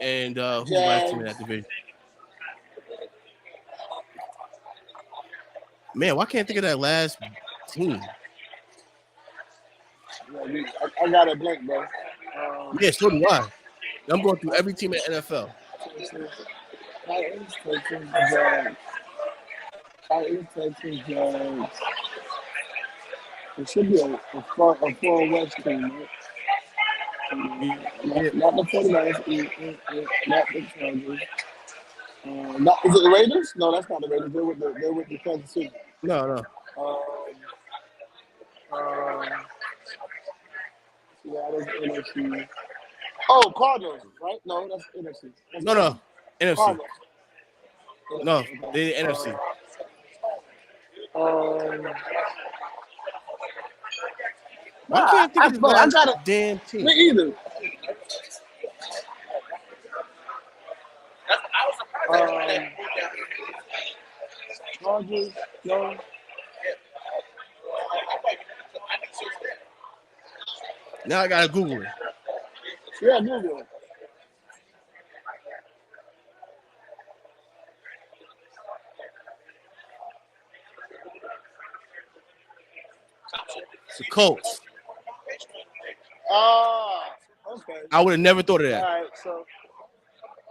and who's the last team in that Jags. division? Man, why can't I think of that last team? Yeah, I got a blank, bro. Yeah, so do I. I'm going through every team in the NFL. Titans, Texans, Jags. Titans, Texans, Jags. It should be a 4 West team, right? Yeah. Not the 49ers, not the Chargers. Is it the Raiders? No, that's not the Raiders. They're with the Kansas City. No, no. Um, um, yeah, that's NFC. Oh, Cardinals, right? No, that's NFC. That's No, no. NFC. Cardinals. No, NFC, they the okay. NFC. Why can't I think of the Bro, I last got it. damn team? Me either. Um, Chargers, no. Now I gotta Google it. Yeah, Google it. It's the Colts. Okay. I would have never thought of All that. right, so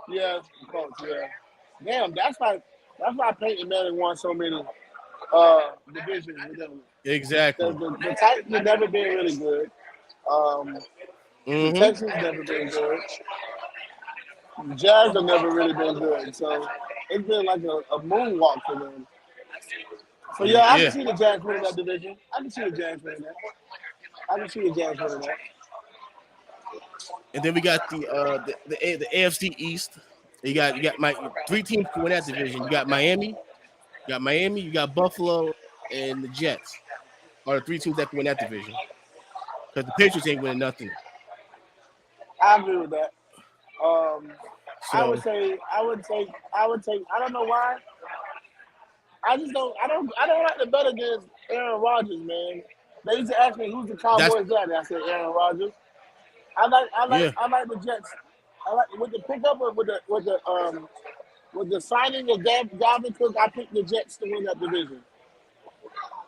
yeah, Colts, yeah. Damn, that's why Peyton Manning won so many divisions with them. Exactly. The Titans have never been really good. The Mm-hmm. Texans never been good. The Jags have never really been good. So it's been like a moonwalk for them. So yeah, I can Yeah. see the Jags winning that division. I can see the Jags winning that. I can see the Jags winning that. And then we got the AFC East. You got my 3 teams to win that division. You got Miami, you got Buffalo, and the Jets are the 3 teams that can win that division. Because the Patriots ain't winning nothing. I agree with that. I So would say I don't know why. I don't like to bet against Aaron Rodgers, man. They used to ask me who's the that's Cowboys daddy. I said Aaron Rodgers. yeah, I like the Jets. I like with the pickup of with the signing of Dalvin Cook, I picked the Jets to win that division.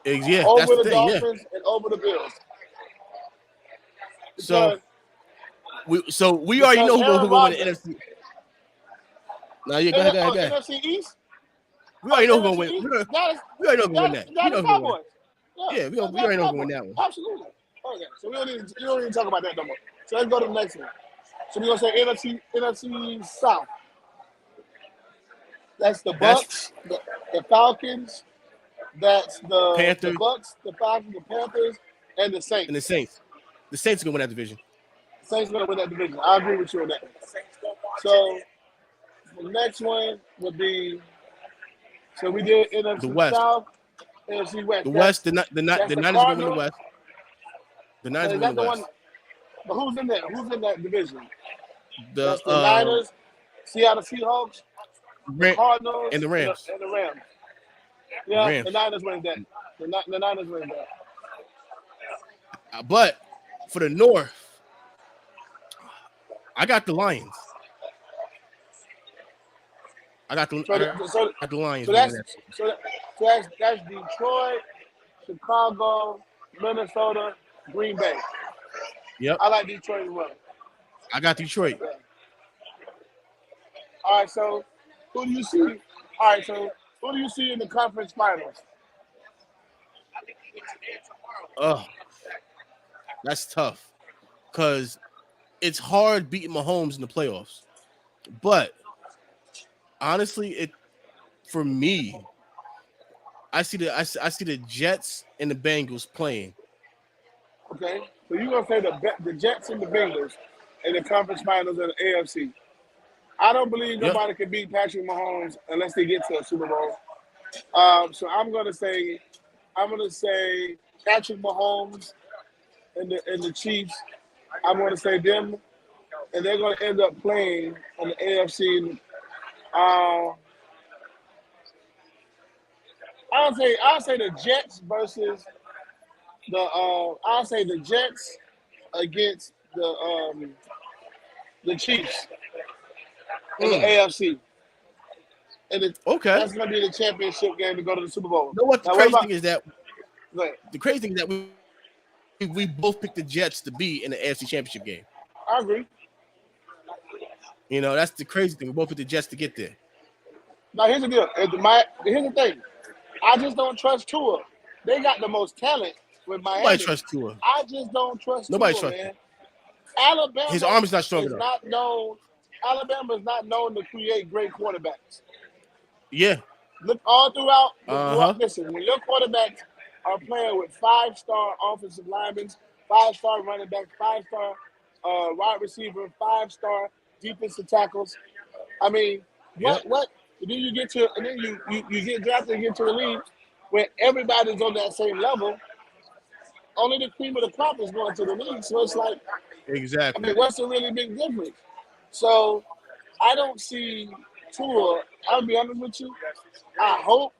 yeah, that's Over the the thing, yeah. Dolphins and over the Bills. So Because we already know who Aaron gonna win the Rodgers NFC. No, yeah, go ahead. NFC East. We already know who gonna NFC win. East. We already know who gonna win that. We know Dallas who gonna win. Cowboys. Yeah, we Dallas already know who gonna Cowboys. win that one. Absolutely. Okay, so we don't even talk about that no more. So let's go to the next one. So we're gonna say NFC South. That's the That's Bucks, the Falcons. That's the Panthers Bucks, the Falcons, the Panthers, and the and the Saints. Saints. The Saints are gonna win that division. Saints gonna win that division. I agree with you on that. So the next one would be. So we did The NFC West. South, NFC West. The West, the Niners are gonna win the Cardinals. West. The Niners Is are gonna that win the the West. one? But who's in there? Who's in that division? The That's the Niners, Seattle Seahawks, Ram- Cardinals, and the Rams. and the Rams. The Yeah, Rams. the Niners win that. The Niners win that. But for the North, I got the Lions. I got the Lions. So winning that's that. so So that's Detroit, Chicago, Minnesota, Green Bay. Yep. I like Detroit as well. I got Detroit. Yeah. All right, so who do you see? All right, so who do you see in the conference finals? Oh, that's tough because it's hard beating Mahomes in the playoffs. But honestly, it for me, I see the Jets and the Bengals playing. Okay, so you're gonna say the Jets and the Bengals in the conference finals of the AFC. I don't believe Yep. nobody can beat Patrick Mahomes unless they get to a Super Bowl. So I'm gonna say Patrick Mahomes and the Chiefs. I'm gonna say them, and they're gonna end up playing in the AFC. Uh, I'll say the Jets versus I'll say the Jets against the Chiefs in the Mm. AFC, and Okay. that's gonna be the championship game to go to the Super Bowl. You know what the Now, what crazy about? thing is that Go ahead. we both picked the Jets to be in the AFC Championship game. I agree. You know, that's the crazy thing. We both picked the Jets to get there. Now here's the deal. Here's the thing. I just don't trust Tua. They got the most talent with Nobody Miami. trusts Tua. I just don't trust Nobody Tua, trusts man. him. His Alabama arm is not strong is enough. not known. Alabama is not known to create great quarterbacks. Yeah. Look all throughout. Uh-huh. Listen, when your quarterbacks are playing with 5-star offensive linemen, 5-star running back, 5-star wide receiver, 5-star defensive tackles. I mean, Yep. what? And then you get to, and then you get drafted and get to the league where everybody's on that same level. Only the cream of the crop is going to the league. So it's like, I Exactly. mean, what's the really big difference? So I don't see Tua. I'll be honest with you. I hope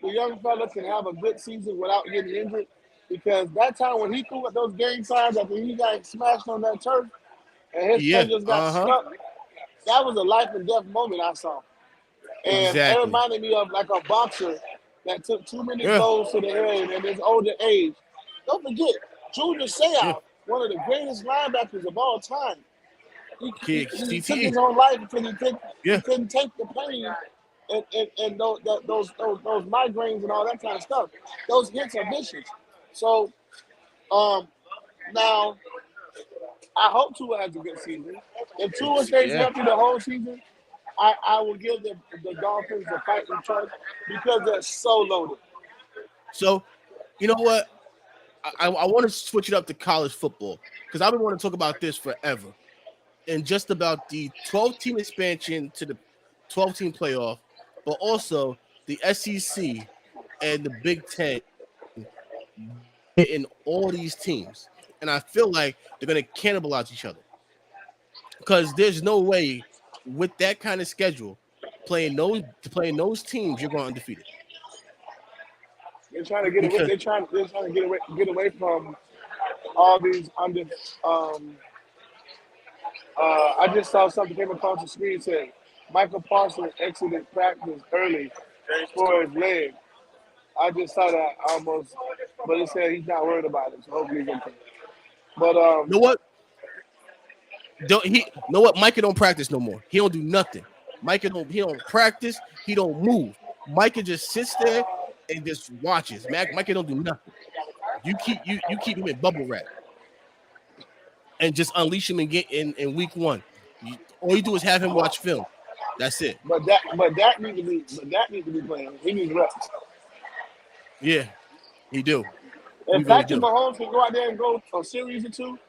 the young fella can have a good season without getting injured, because that time when he threw up those gang signs after he got smashed on that turf and his Yeah. fingers got Uh-huh. stuck, that was a life and death moment I saw. And it Exactly. reminded me of like a boxer that took too many Yeah. blows to the head in his older age. Don't forget, Junior Yeah. Seau, one of the greatest linebackers of all time. He took CTE. his own life because he Yeah. couldn't take the pain and those migraines and all that kind of stuff. Those hits are vicious. So now I hope Tua has a good season. If Tua stays Yeah. healthy the whole season, I will give the Dolphins a fighting chance because they're so loaded. So, you know what? I want to switch it up to college football because I've been wanting to talk about this forever. And just about the 12-team expansion to the 12-team playoff, but also the SEC and the Big Ten in all these teams. And I feel like they're going to cannibalize each other because there's no way with that kind of schedule playing those teams you're going undefeated. They're trying to get away. Because They're trying to get away from all these under. I just saw something came across the screen saying Michael Parsons exited practice early for his leg. I just saw that almost, but it said he's not worried about it. So hopefully he's okay. But you know what? Know what? Micah don't practice no more. He don't do nothing. He don't practice. He don't move. Micah just sits there and just watches. Micah don't do nothing. You keep him in bubble wrap and just unleash him in week one. All you do is have him watch film. That's it. but that need to be playing. He needs reps. Yeah, he do. He If really Patrick do. Mahomes can go out there and go a series or two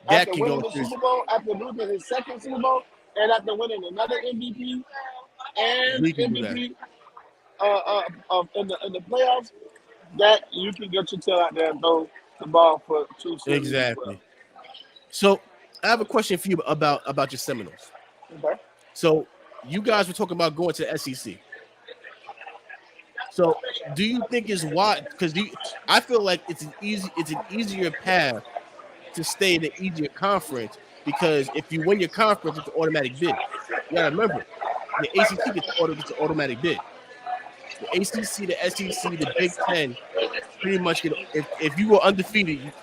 That after can winning go the through. Super Bowl, after losing his second Super Bowl, and after winning another MVP and We can do that. MVP in the playoffs, that you can get your tail out there and throw the ball for 2 series as well. Exactly. So I have a question for you about your Seminoles. Okay. So you guys were talking about going to the SEC. So do you think is why? Because I feel like it's an easier path to stay in the easier conference, because if you win your conference, it's an automatic bid. You gotta remember, the ACC gets an automatic bid. the ACC, the SEC, the Big Ten, pretty much get if you go undefeated,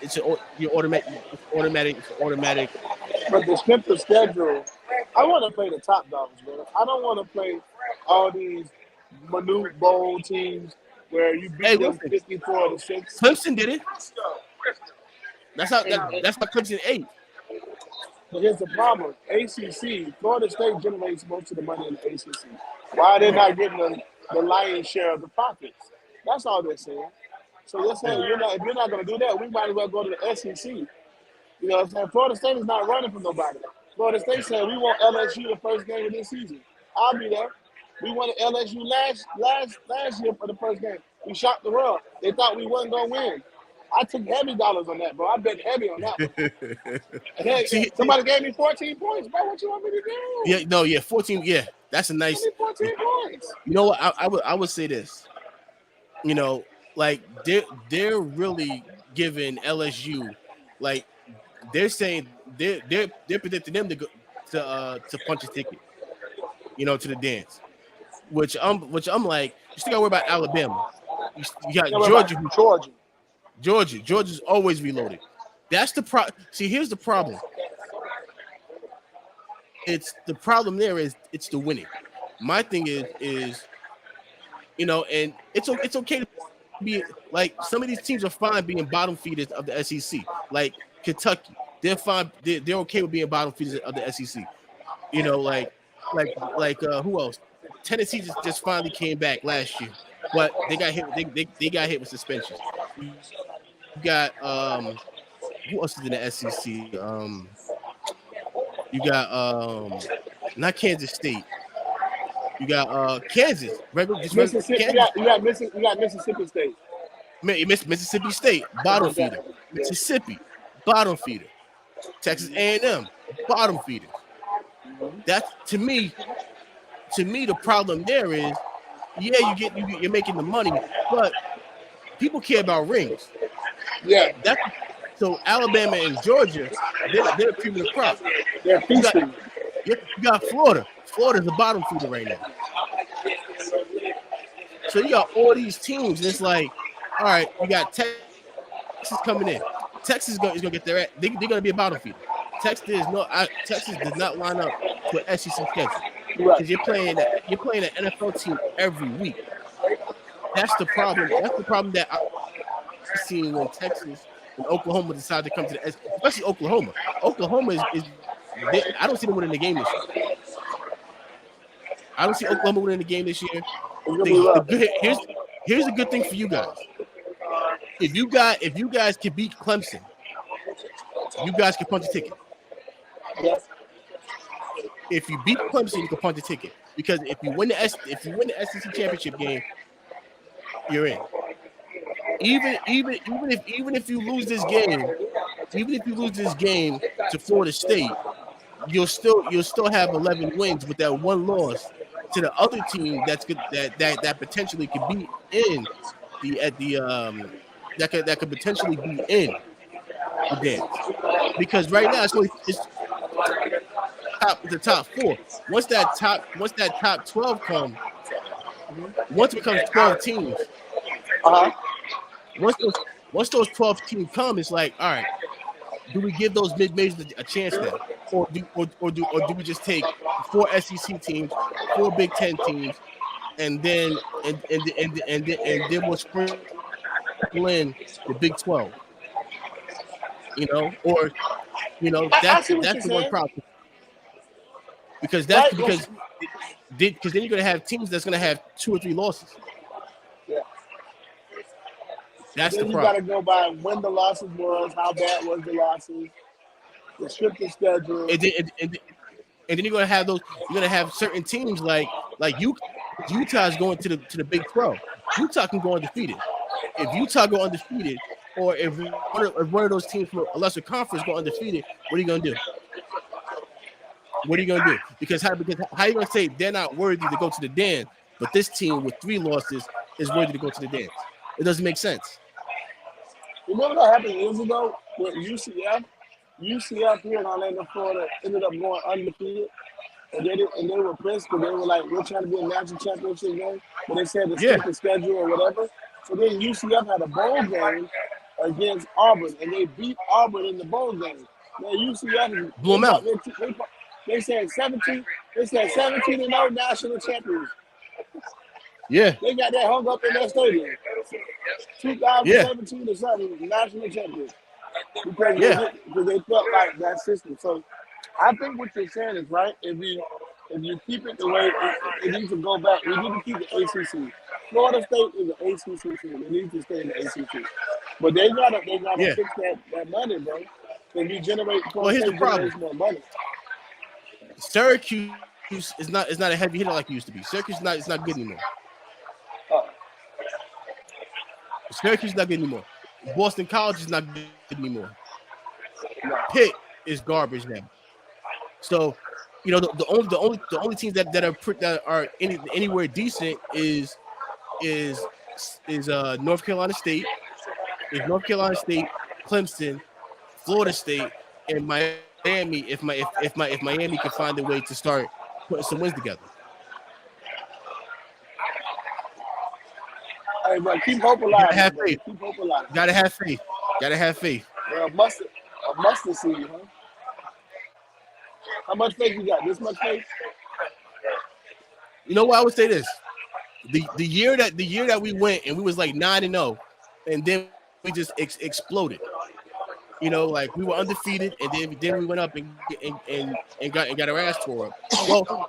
you're automatic. It's automatic. It's automatic. But the strength of schedule, I want to play the top dogs, man. I don't want to play all these minute bowl teams where you Hey, beat them listen, 54-6. Clemson did it. And, That's how Clemson ate. but here's the problem: ACC, Florida State generates most of the money in the ACC. Why are they not getting the lion's share of the profits? That's all they're saying. So they're saying if you're not going to do that, we might as well go to the SEC. You know what I'm saying? Florida State is not running from nobody. Florida State said we want LSU the first game of this season. I'll be there. We wanted LSU last year for the first game. We shocked the world. They thought we wasn't gonna win. I took heavy dollars on that, bro. I bet heavy on that one. And hey, somebody gave me 14 points, bro. What you want me to do? Yeah, 14. Yeah, that's a nice. Give me 14 points. You know what? I would say this. You know, like they're really giving LSU, like they're saying they're predicting them to go to punch a ticket, you know, to the dance. Which I'm like, you still gotta worry about Alabama. You got Georgia's always reloaded. That's the pro. See, here's the problem. It's the problem there is it's the winning. My thing is you know, and it's okay to be like some of these teams are fine being bottom feeders of the SEC, like Kentucky. They're fine. They're okay with being bottom feeders of the SEC. You know, like who else? Tennessee just finally came back last year, but they got hit. They got hit with suspensions. You got who else is in the SEC? You got not Kansas State. You got Kansas. Mississippi. Kansas. You got Mississippi State. Mississippi State, bottom feeder. Mississippi, bottom feeder. Texas A&M, bottom feeder. That's to me, the problem there is, yeah, you're making the money, but people care about rings. Yeah. So Alabama and Georgia, they're creaming the crop. They're feasting. You got Florida. Florida's the bottom feeder right now. So you got all these teams, and it's like, all right, you got Texas coming in. Texas is gonna get their. They're gonna be a bottom feeder. Texas does not line up to an SEC schedule because you're playing an NFL team every week. That's the problem. That's the problem that I've seen when Texas and Oklahoma decide to come to the SEC, especially Oklahoma. Oklahoma is I don't see them winning the game this year. I don't see Oklahoma winning the game this year. Here's the good thing for you guys. If you guys can beat Clemson, you guys can punch a ticket. Yes. If you beat Clemson, you can punch a ticket. Because if you win the SEC championship game, you're in. Even if you lose this game to Florida State, you'll still have 11 wins with that one loss to the other team that's good that potentially could be in that could potentially be in the dance. Because right now it's the top 4. Once that top 12 comes, once it becomes 12 teams, once those 12 teams come, it's like, all right, do we give those mid-majors a chance now, or do we just take 4 SEC teams, 4 Big Ten teams, and then we'll sprinkle in the Big 12, you know, or you know that's the one problem because then you're gonna have teams that's gonna have 2 or 3 losses. Yeah. That's then the you problem. got to go by when the losses was, how bad was the losses, the scripted schedule. And then you're gonna have those. You're gonna have certain teams like Utah's going to the Big 12. Utah can go undefeated. If Utah go undefeated, or if one of those teams from a lesser conference go undefeated, what are you gonna do? What are you gonna do? Because how are you gonna say they're not worthy to go to the dance, but this team with 3 losses is worthy to go to the dance? It doesn't make sense. Remember what happened years ago with UCF? UCF here in Orlando, Florida, ended up going undefeated, and they were pissed because they were like, we're trying to be a national championship game, but they said the Yeah, strength of schedule or whatever. So then UCF had a bowl game against Auburn, and they beat Auburn in the bowl game. Now UCF, blew them out. they said 17 and 0 national champions. Yeah, They got that hung up in their stadium. yeah, 2017 or something, national champions. Because yeah, they felt like that system. So I think what you're saying is right. If you keep it the way it needs to go back, we need to keep the ACC. Florida State is an ACC team. It needs to stay in the ACC. But they gotta yeah. fix that money, bro. If you generate Well, Florida here's the State problem. generates more money. Syracuse is not a heavy hitter like it used to be. Syracuse is not good anymore. Uh, Syracuse is not good anymore. Boston College is not good anymore. no. Pitt is garbage now. So, the only teams that are anywhere decent is North Carolina State, Clemson, Florida State, and Miami. If Miami can find a way to start putting some wins together. Hey, bro, keep hope You alive. gotta have Bro. faith. Keep hope alive. Gotta have faith. Gotta have faith. A mustard seed, huh? How much faith you got? This much faith? You know what? I would say this: the year that we went and we was like 9-0, and then we just exploded. Like we were undefeated, and then we went up and got our ass tore up.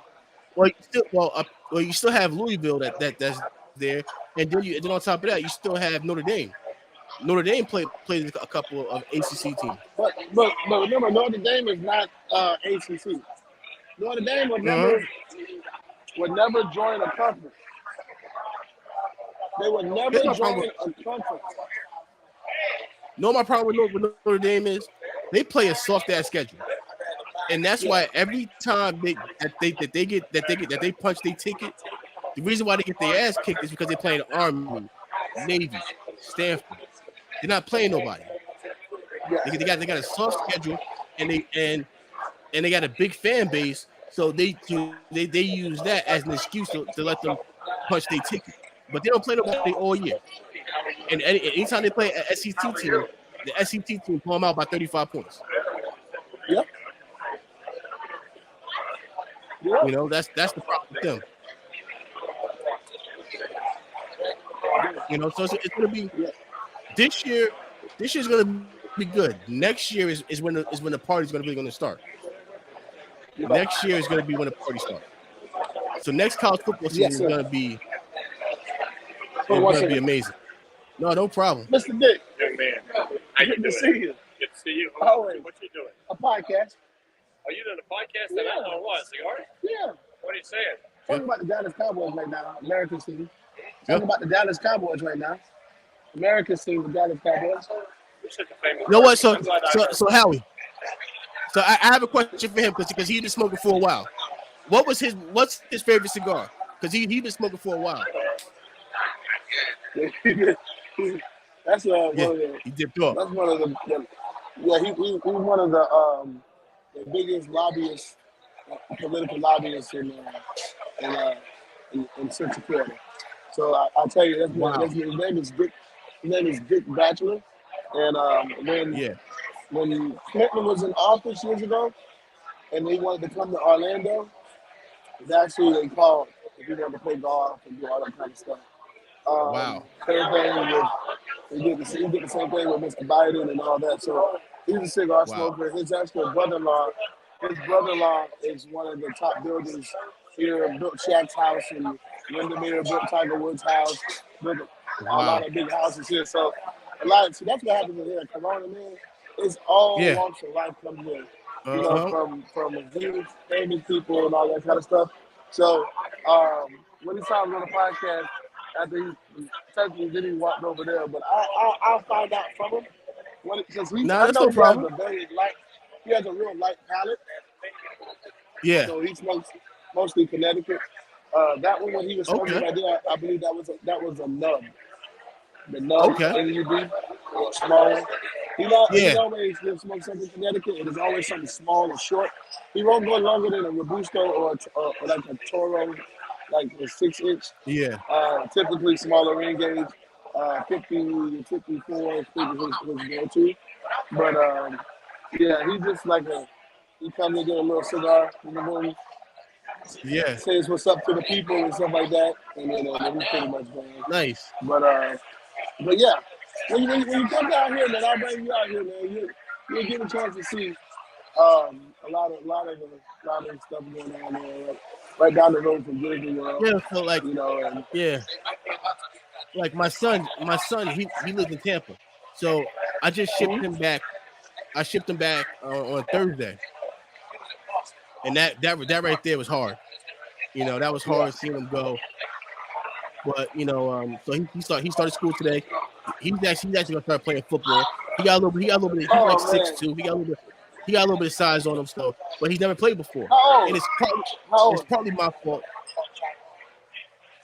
You still have Louisville that's there, and then on top of that, you still have Notre Dame. Notre Dame played a couple of ACC teams. But remember, Notre Dame is not ACC. Notre Dame would never join a conference. They would never join a conference. My problem with Notre Dame is they play a soft ass schedule, and that's why every time they punch their ticket, the reason why they get their ass kicked is because they're playing Army, Navy, Stanford. They're not playing nobody. They got a soft schedule, and they got a big fan base, so they use that as an excuse to let them punch their ticket. But they don't play nobody all year. And anytime they play an SEC team, the SEC team pull them out by 35 points. Yep. That's the problem with them. So it's gonna be this year. This year's gonna be good. Next year is when the party's really gonna start. Next year is gonna be when the party starts. So next college football season is gonna be amazing. No problem. Mr. Dick. Young man, how you Good to doing? see you. Good to see you. Always. What you doing? A podcast. Are you doing a podcast that I don't know what? Cigar? Yeah. What are you saying? Talking about the Dallas Cowboys right now, America's team. Talking about the Dallas Cowboys right now. America's team, the Dallas Cowboys. You're such a famous You know what? person. So Howie. So I have a question for him because he's been smoking for a while. What's his favorite cigar? Because he been smoking for a while. That's He dipped off. That's one of the he's one of the biggest lobbyists, political lobbyists in Central Florida. So I'll tell you, his name is Dick. His name is Dick Batchelor, and when Clinton was in office years ago, and they wanted to come to Orlando, that's who they called if he wanted to play golf and do all that kind of stuff. Wow. Same thing he did the same thing with Mr. Biden and all that. So he's a cigar smoker. His actual brother-in-law is one of the top builders here. Built Shaq's house in Windermere, built Tiger Woods' house, built a lot of big houses here. So that's what happens here. Corona, man, it's all walks of life comes in. From huge famous people and all that kind of stuff. So when he saw me on the podcast, after he technically then he walked over there, but I'll find out from him. Because that's no problem. He has a real light palate. Yeah. So he smokes mostly Connecticut. That one when he was smoking right there, I believe that was a nub. The nub NUB, small one. He Yeah, always will smoke something in Connecticut. It is always something small or short. He won't go longer than a Robusto or like a Toro, like a 6 inch. yeah, Typically smaller ring gauge. 50, 54 is his go-to. But yeah, he's just like he comes and get a little cigar in the morning, yeah. says what's up to the people and stuff like that, and then he's pretty much done. Nice. But but yeah, when you come down here, man, I'll bring you out here, man. You'll get a chance to see a lot of stuff going on there, right down the road from Disney World, Yeah. So like, and yeah, like my son, he lives in Tampa, so I just shipped mhm. him back. I shipped him back on Thursday, and that right there was hard. That was Yeah, hard seeing him go. But so he started school today. He's actually gonna start playing football. He got a little bit. He's like oh six man, two. He got a little bit of size on him. So, but he's never played before, how and old? How it's old? partly my fault.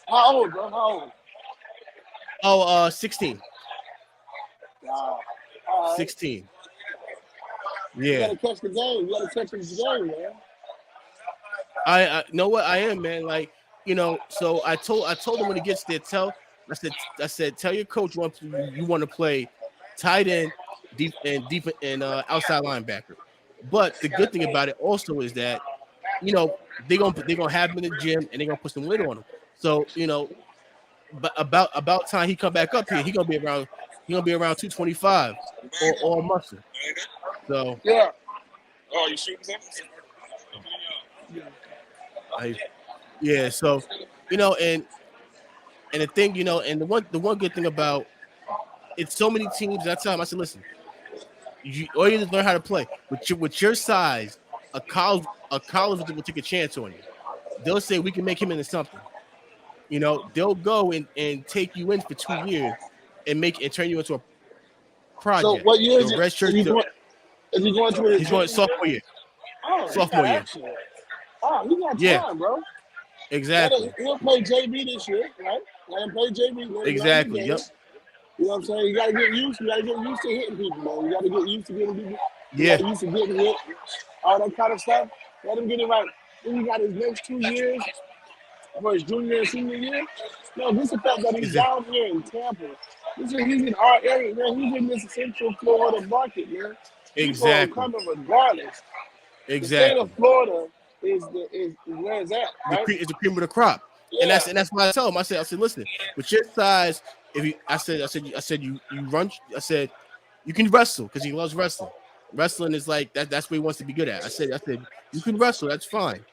How old, bro? How old? Oh, 16, Wow. All right. 16. You Yeah, gotta catch the game. You gotta catch this game, man. I know what I am, man. Like so I told him when he gets there, I said tell your coach you want to play tight end, deep and outside linebacker. But the good thing about it also is that they're gonna have him in the gym and they're gonna put some weight on him. So but about time he come back up here, he gonna be around 225 or muscle. So Yeah. I yeah, so and the thing, and the one good thing about it's so many teams. That time I said, listen, all you need to learn how to play with your size. A college will take a chance on you. They'll say we can make him into something. They'll go and take you in for 2 years and turn you into a So project. what year The is it? red Is shirt. he going? Is he going to his He's going junior year? sophomore year. Oh, he got Sophomore year. action. Oh, he got Yeah, time, bro. exactly, He'll play JV this year, right? Let him play JV. Let him learn the exactly. game. Yep. You know what I'm saying? You gotta get used. You gotta get used to hitting people, man. You gotta get used to getting people. You Yeah, gotta used to getting hit, all that kind of stuff. Let him get it right. Then he got his next 2 years for his junior and senior year. No, this is the fact that he's exactly, down here in Tampa. He's in our area, man. He's in this central Florida market, man. People are exactly, coming regardless. The state of exactly. Florida is where it's at, right? It's the cream of the crop, and Yeah. that's why I tell him. I said, listen, with your size, if you, I said you run. I said you can wrestle because he loves wrestling. Wrestling is like that. That's what he wants to be good at. I said you can wrestle. That's fine,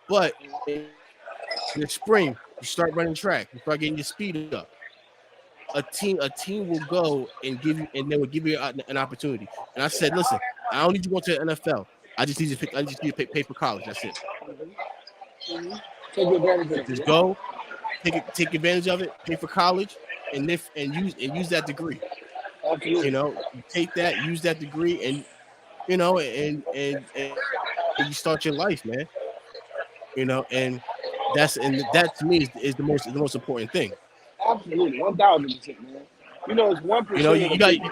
but in the spring you start running track. You start getting your speed up. A team will go and they will give you an opportunity. And I said, listen, I don't need you to go to the NFL. I just need to pay for college. That's it. Take advantage of it. Just Yeah. go, take advantage of it, pay for college, and use that degree. Absolutely. You take that, use that degree, and you start your life, man. And that to me is the most important thing. Absolutely. 1,000%, man. You know, it's 1% You, of the you got people.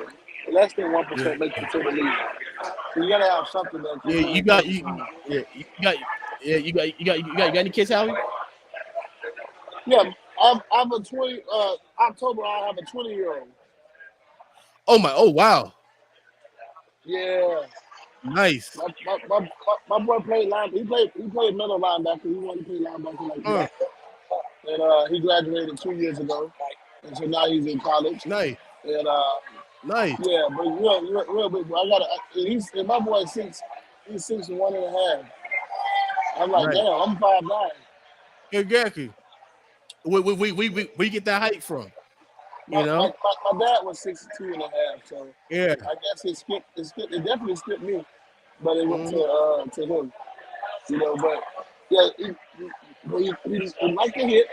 Less than yeah, 1% makes it to the league. So you gotta have something that yeah, people you are got focused on. you got any kids, Howie? Yeah, I'm a 20. October I have a 20-year-old. Oh wow, Yeah. nice. My boy played line. He played middle linebacker. He wanted to play linebacker like Uh, that. And he graduated 2 years ago, and so now he's in college. nice, And nice. yeah, but real big boy. And my boy he's 6'1" and a half. I'm like, Nice. damn, I'm 5'9". Exactly. We get that height from, My, you my, know? my, my dad was 62 and a half, so Yeah. I guess it definitely skipped me, but it went Mhm. to him, but yeah, he liked to hit,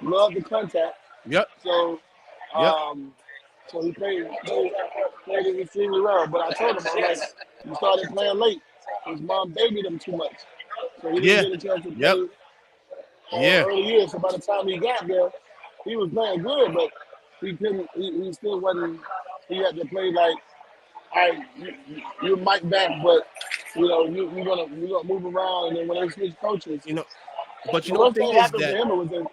loved the contact, Yep. so Yep. um, so he played it extremely well. But I told him, I'm like, he started playing late. His mom babied him too much, so he didn't Yeah. get a chance to Yep. play Yeah. early years. So by the time he got there, he was playing good, but he couldn't. He still wasn't. He had to play like you might back, but you're gonna move around, and then when they switch coaches, You know, but you the know the worst thing thing is happened to that him was the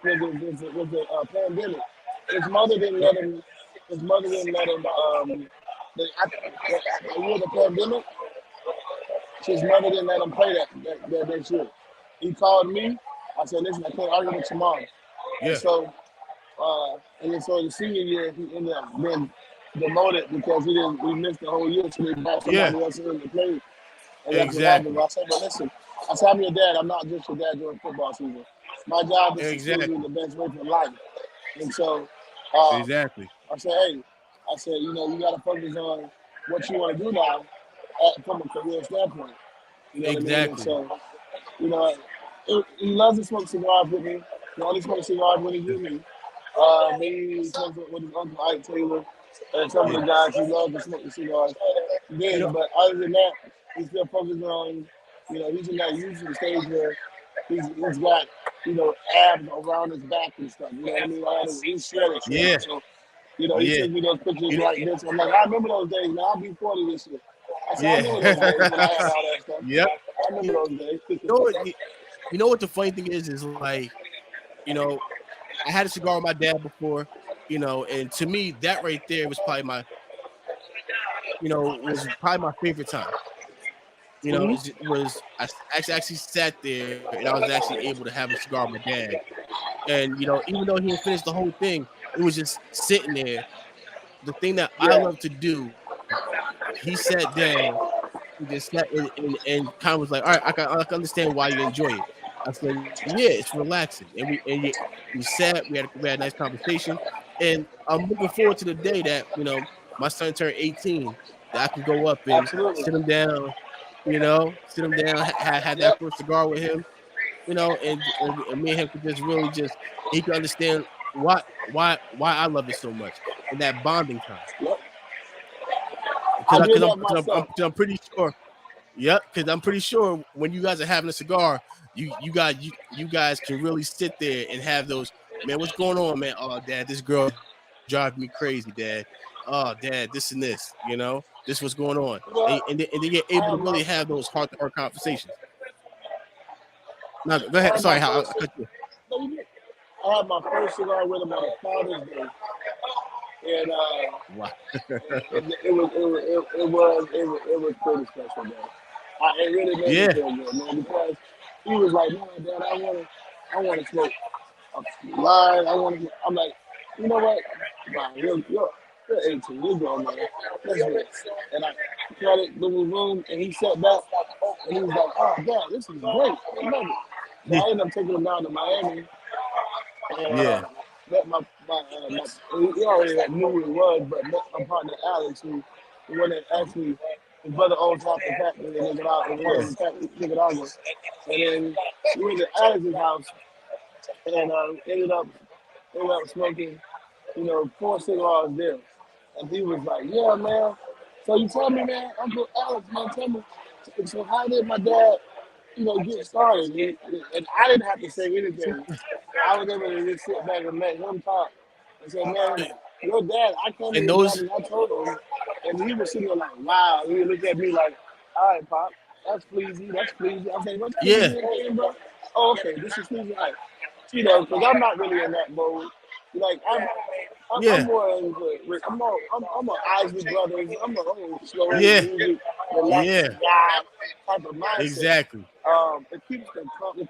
pandemic. His mother didn't let him. His mother didn't let him. The year of the pandemic, his mother didn't let him play that year. He called me. I said, "Listen, I can't argue with your mom." And yeah, so, so the senior year, he ended up being demoted because he missed the whole year, so they brought yeah, somebody else in to play. And that's what happened. exactly, I said, but listen, I said, I'm your dad. I'm not just your dad during football season. My job is to steer you in exactly, the best way for life. And so um, exactly, I said, hey, you got to focus on what you want to do now from a career standpoint. You know what I mean? And exactly. so, you know, he loves to smoke cigars with me. He only smokes cigars when he's with me. Maybe he smokes with his uncle Ike Taylor and some of Yeah, the guys who love to smoke the cigars. you know, Then, but other than that, he's still focused on, he's in that YouTube stage where he's got, abs around his back and stuff. You know what I mean? He's shredded. yeah, So, he yeah, sends me those pictures you know, like this. I'm like, I remember those days, man. I'll be 40 this year. I said, I remember those days when I had yeah, all that stuff. yep. I remember You those days. know what? You know what the funny thing is like, you know, I had a cigar with my dad before, and to me that right there was probably my favorite time. Hmm. I actually sat there and I was actually able to have a cigar with my dad. And even though he didn't finish the whole thing, it was just sitting there. The thing that I Yeah, love to do, he sat down, he just sat and kind of was like, all right, I can understand why you enjoy it. I said, yeah, it's relaxing. We sat, we had a nice conversation. And I'm looking forward to the day that, my son turned 18, that I can go up and absolutely. sit him down, had that Yep, first cigar with him, and me and him could just really just he could understand why I love it so much and that bonding time. yep. Because I I did because that I'm, cause myself. I'm pretty sure. Yep, because I'm pretty sure when you guys are having a cigar, you guys can really sit there and have those. Man, what's going on, man? Oh, dad, this girl drives me crazy, dad. Oh, dad, this and this. This what's going on, Well, and then you're I able to had my, really have those heart-to-heart conversations. Now, go I ahead. had my Sorry, how I first, cut you. no, you did. I had my first cigar with him on a Father's Day, and Wow. it was pretty special, man. It really made me Yeah, feel good, man, because he was like, "No, Dad, I want to smoke a line. I'm like, you know what? Nah, you're 18. You're grown, man. Let's do it." And I cut it, boom, boom, boom, and he sat back, and he was like, "Oh, Dad, this is great. I love it." So yeah, I ended up taking him down to Miami, and yeah, met he already knew who he was, but met my partner Alex, who the one that actually his brother owns half the factory in yeah, Nicaragua. And then we went to Alex's house and ended up smoking, 4 cigars there. And he was like, "Yeah, man. So you tell me, man, Uncle Alex, man, tell me. So how did my dad, get started?" And I didn't have to say anything. I was able to just sit back and let him talk and say, "Man, your dad, I came to and your dad those, and I told him," and he was sitting there like, "Wow." He would look at me like, "All right, Pop, that's fleazy, that's fleazy." I'm saying, "What's yeah, fleazy again, bro?" "Oh, okay, this is fleazy." Like, because I'm not really in that mode. Like, I'm yeah, more into, I'm a Isley Brothers, I'm a old slow yeah, music, relaxed yeah, guy type of mindset. exactly, It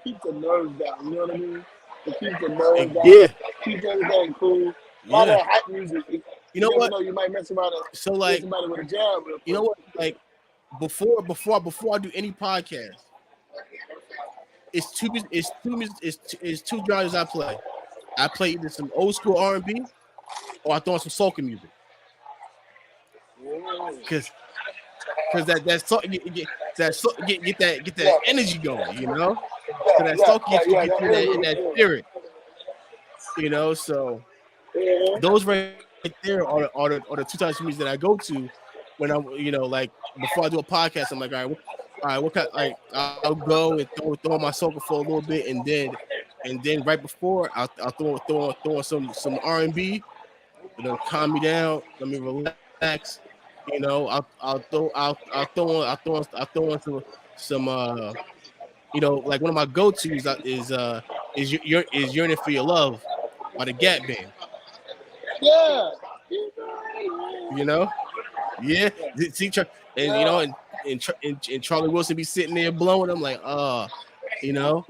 keeps the nerves down. You know what I mean? It keeps the nerves down. yeah, Keeps everything cool. A lot of yeah. that hype music. You You know never what? know. You might mess around and So hit like, somebody with a jab real you know quick. what? Like before I do any podcast, it's two genres I play. I play either some old school R&B or I throw on some soca music Mm. because that so, get that Yeah, energy going, So yeah, that yeah, soca yeah, gets yeah. get That you in that, energy in is that good. spirit, So those right there are the two types of music that I go to when I'm like before I do a podcast. I'm like, all right, what kind, like I'll go and throw on my soca for a little bit, and then right before I'll throw on some R&B, calm me down, let me relax, You know, I'll throw on some like one of my go tos is yearning for your love by the Gap Band. Yeah. You know, yeah. See, and Yeah. and Charlie Wilson be sitting there blowing. I'm like, you know,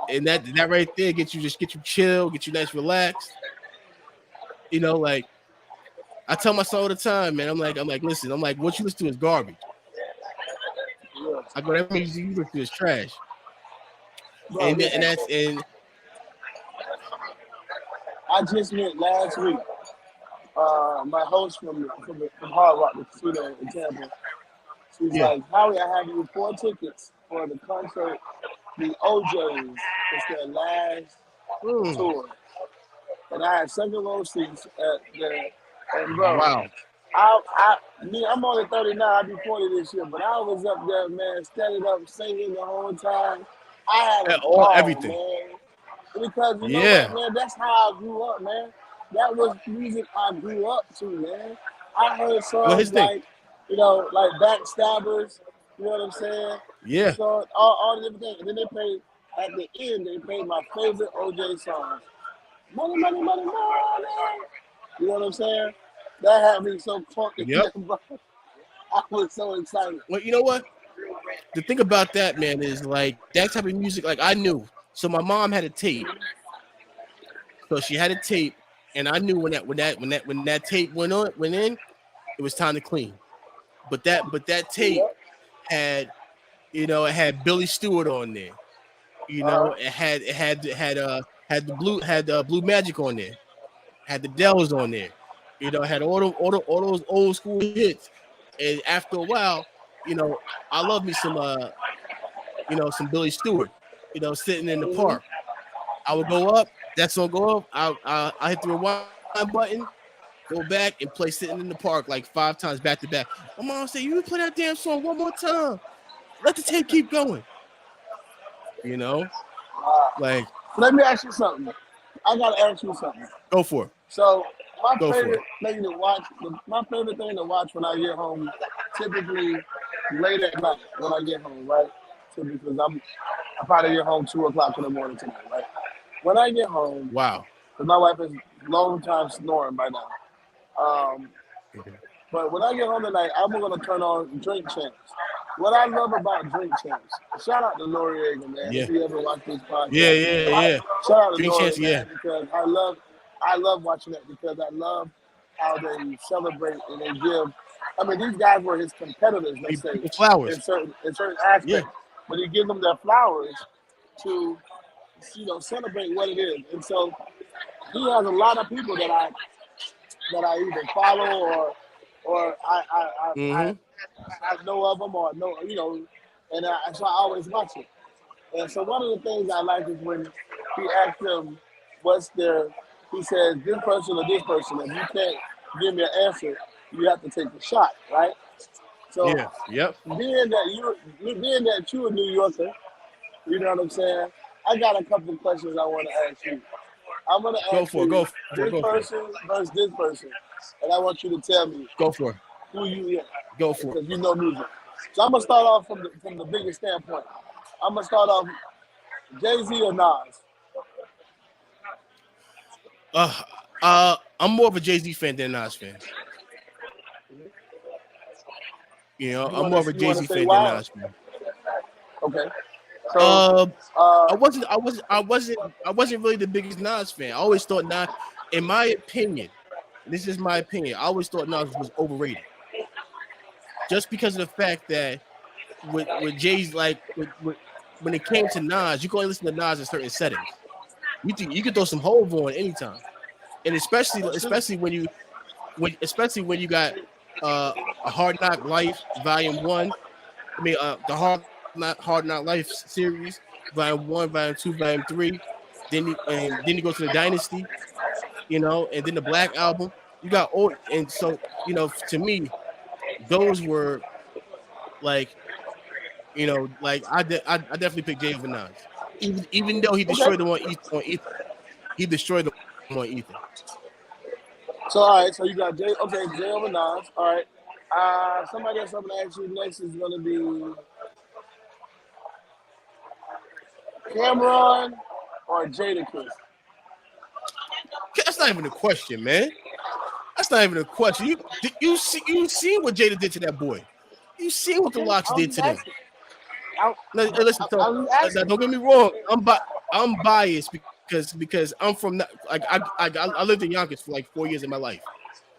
and that right there get you chill, get you nice, relaxed. You know, like I tell my son all the time, man. I'm like, listen, I'm like, what you listen to is garbage. Yeah. I go, that means you listen to is trash. Bro, And listen, that's and I just went last week. My host from Hard Rock, the casino in Tampa, she's yeah. like, Howie, I have you 4 tickets for the concert, the OJs. It's their last Mm, tour. And I had second row seats at the, and bro, wow. I'm only 39, I'll be 40 this year, but I was up there, man, standing up, singing the whole time. I had a All ball, everything. man. Because you know what, Yeah. man, that's how I grew up, man. That was music I grew up to, man. I heard Well, his songs thing. like, like Backstabbers, you know what I'm saying? Yeah. So all the different things. And then they played, at the end, they played my favorite OJ songs. Money, money, money, money. You know what I'm saying? That had me so pumped in Yep. there, bro. I was so excited. Well, you know what? The thing about that, man, is like that type of music. Like I knew. So my mom had a tape. So she had a tape, and I knew when that tape went in, it was time to clean. But that tape Yep. had it had Billy Stewart on there. Uh-huh. It had Blue Magic on there. Had the Dells on there. Had all those old school hits. And after a while, you know, I love me some Billy Stewart. Sitting in the Mhm. park. I would go up. That song go up. I hit the rewind button, go back and play sitting in the park like 5 times back to back. My mom said, "You play that damn song one more time. Let the tape keep going." You know, like Let me ask you something. I gotta ask you something. go for it. So my Go for favorite it. thing to watch, my favorite thing to watch when I get home, typically late at night when I get home, right? Typically, because I probably get home 2 o'clock in the morning tonight, right? When I get home, Wow. because my wife is long time snoring by now. Um, Mhm. but when I get home tonight, I'm gonna turn on Drink Champs. What I love about Drink Champs, shout out to Noriega, man. If Yeah. you ever watch this Yeah. podcast, Yeah. Yeah. shout out to Drink Chance. Nori, Yeah. man, because I love watching that because I love how they celebrate and they give. I mean, these guys were his competitors, let's say, People flowers. in certain Yeah. aspects, but he gives them their flowers to celebrate what it is. And so he has a lot of people that I either follow or Mm-hmm. I know of them or know so I always watch it. And so one of the things I like is when he asks them what's their, he says this person or this person. If you can't give me an answer, you have to take the shot, right? So Yeah. Yep. being that you're a New Yorker, you know what I'm saying? I got a couple of questions I want to ask you. I'm gonna Go ask for it. you Go for it. Go this for it. person versus this person, and I want you to tell me Go for it. who you are Go for it. because you know music. So I'm gonna start off from the biggest standpoint. I'm gonna start off Jay Z or Nas. Uh, I'm more of a Jay Z fan than a Nas fan. You I'm more wanna of a you Jay wanna Z say fan than a why? Nas fan. Okay. So Uh, uh, I wasn't really the biggest Nas fan. I always thought Nas, in my opinion, this is my opinion. I always thought Nas was overrated, just because of the fact that with Jay's when it came to Nas, you can only listen to Nas in certain settings. You could throw some Hove on anytime, and especially that's true. especially when you got a Hard Knock Life Volume One. I mean, the Hard Knock Life series, Volume One, Volume Two, Volume Three. Then you go to the Dynasty, and then the Black Album. You got all, and so to me, those were like like I definitely picked Jay over Nas, even though he Okay. destroyed them on Ether. He destroyed them on Ether. So all right. So you got Jay. Okay, Jay over Nas. All right. Somebody else I'm gonna ask you next is gonna be Cameron or Jadakiss. That's not even a question, man. That's not even a question. You see what Jada did to that boy. You see what the Okay, Locks I did was to them. asking. I, Listen, I so was now asking. don't get me wrong. I'm biased because I'm from like I lived in Yonkers for like 4 years of my life,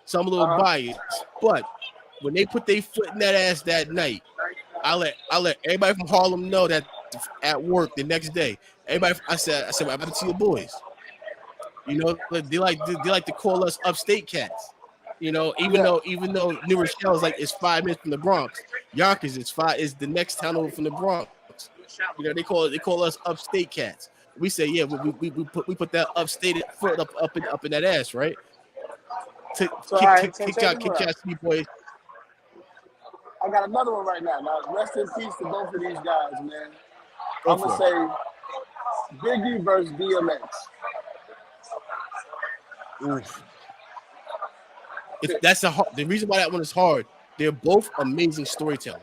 so I'm a little Uh huh. biased. But when they put their foot in that ass that night, I let everybody from Harlem know that at work the next day. Everybody, I said, what happened to your boys? You know, they like to call us upstate cats. You know, even Yeah. though New Rochelle is 5 minutes from the Bronx, Yonkers is the next town over from the Bronx. You know, they call us upstate cats. We say, yeah, we put that upstate foot up in that ass, right? To So all kick right. kick So kick check out this kick out. out city boys. I got another one right now. Now rest in peace to both of these guys, man. Go I'm gonna for it. say Biggie versus DMX. Oof. The reason why that one is hard. They're both amazing storytellers,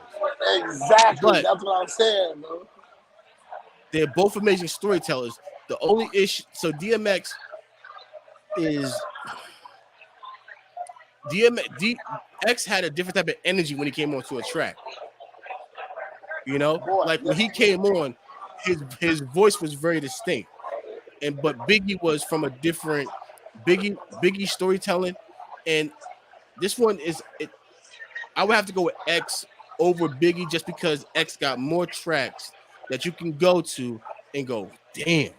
Exactly. but That's what I'm saying, bro. they're both amazing storytellers. The only issue, so is DX had a different type of energy when he came onto a track. You know, Boy, like when yes, he came on, his voice was very distinct, but Biggie was from a different Biggie storytelling, and this one is it. I would have to go with X over Biggie just because X got more tracks that you can go to and go, damn.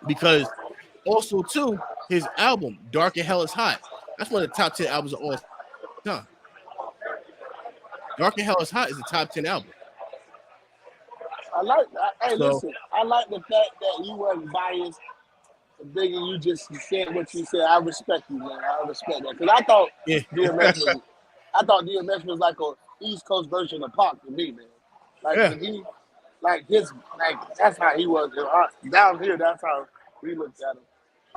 Because also too, his album Dark and Hell is Hot. That's one of the top 10 albums of all time. Dark and Hell is Hot is the top 10 album. I like. Hey, So listen. I like the fact that you wasn't biased. Biggie, you just said what you said. I respect you, man. I respect that because yeah, DMX was, I thought DMX was like a East Coast version of Pac to me, man. Like yeah. when he, like his, like that's how he was. Down here, that's how we looked at him.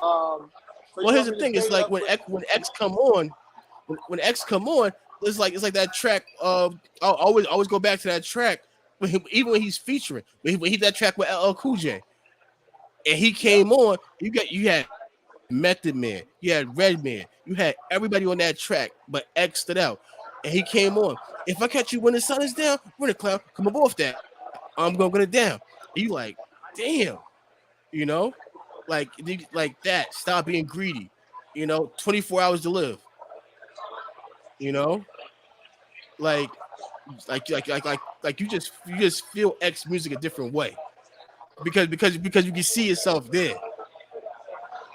So Well, you here's want the me to thing. stay It's like up with? when X come on, when X come on, it's like that track. I'll always go back to that track. Even when he's featuring, when he that track with LL Cool J, and he Yeah. came on, you had Method Man, you had Redman, you had everybody on that track, but X stood out, and he came on. If I catch you when the sun is down, run a clown, come up off that. I'm gonna get it down. And you like, damn, you know, like that. Stop being greedy. 24 hours to live. You know, like you just feel X music a different way because you can see yourself there.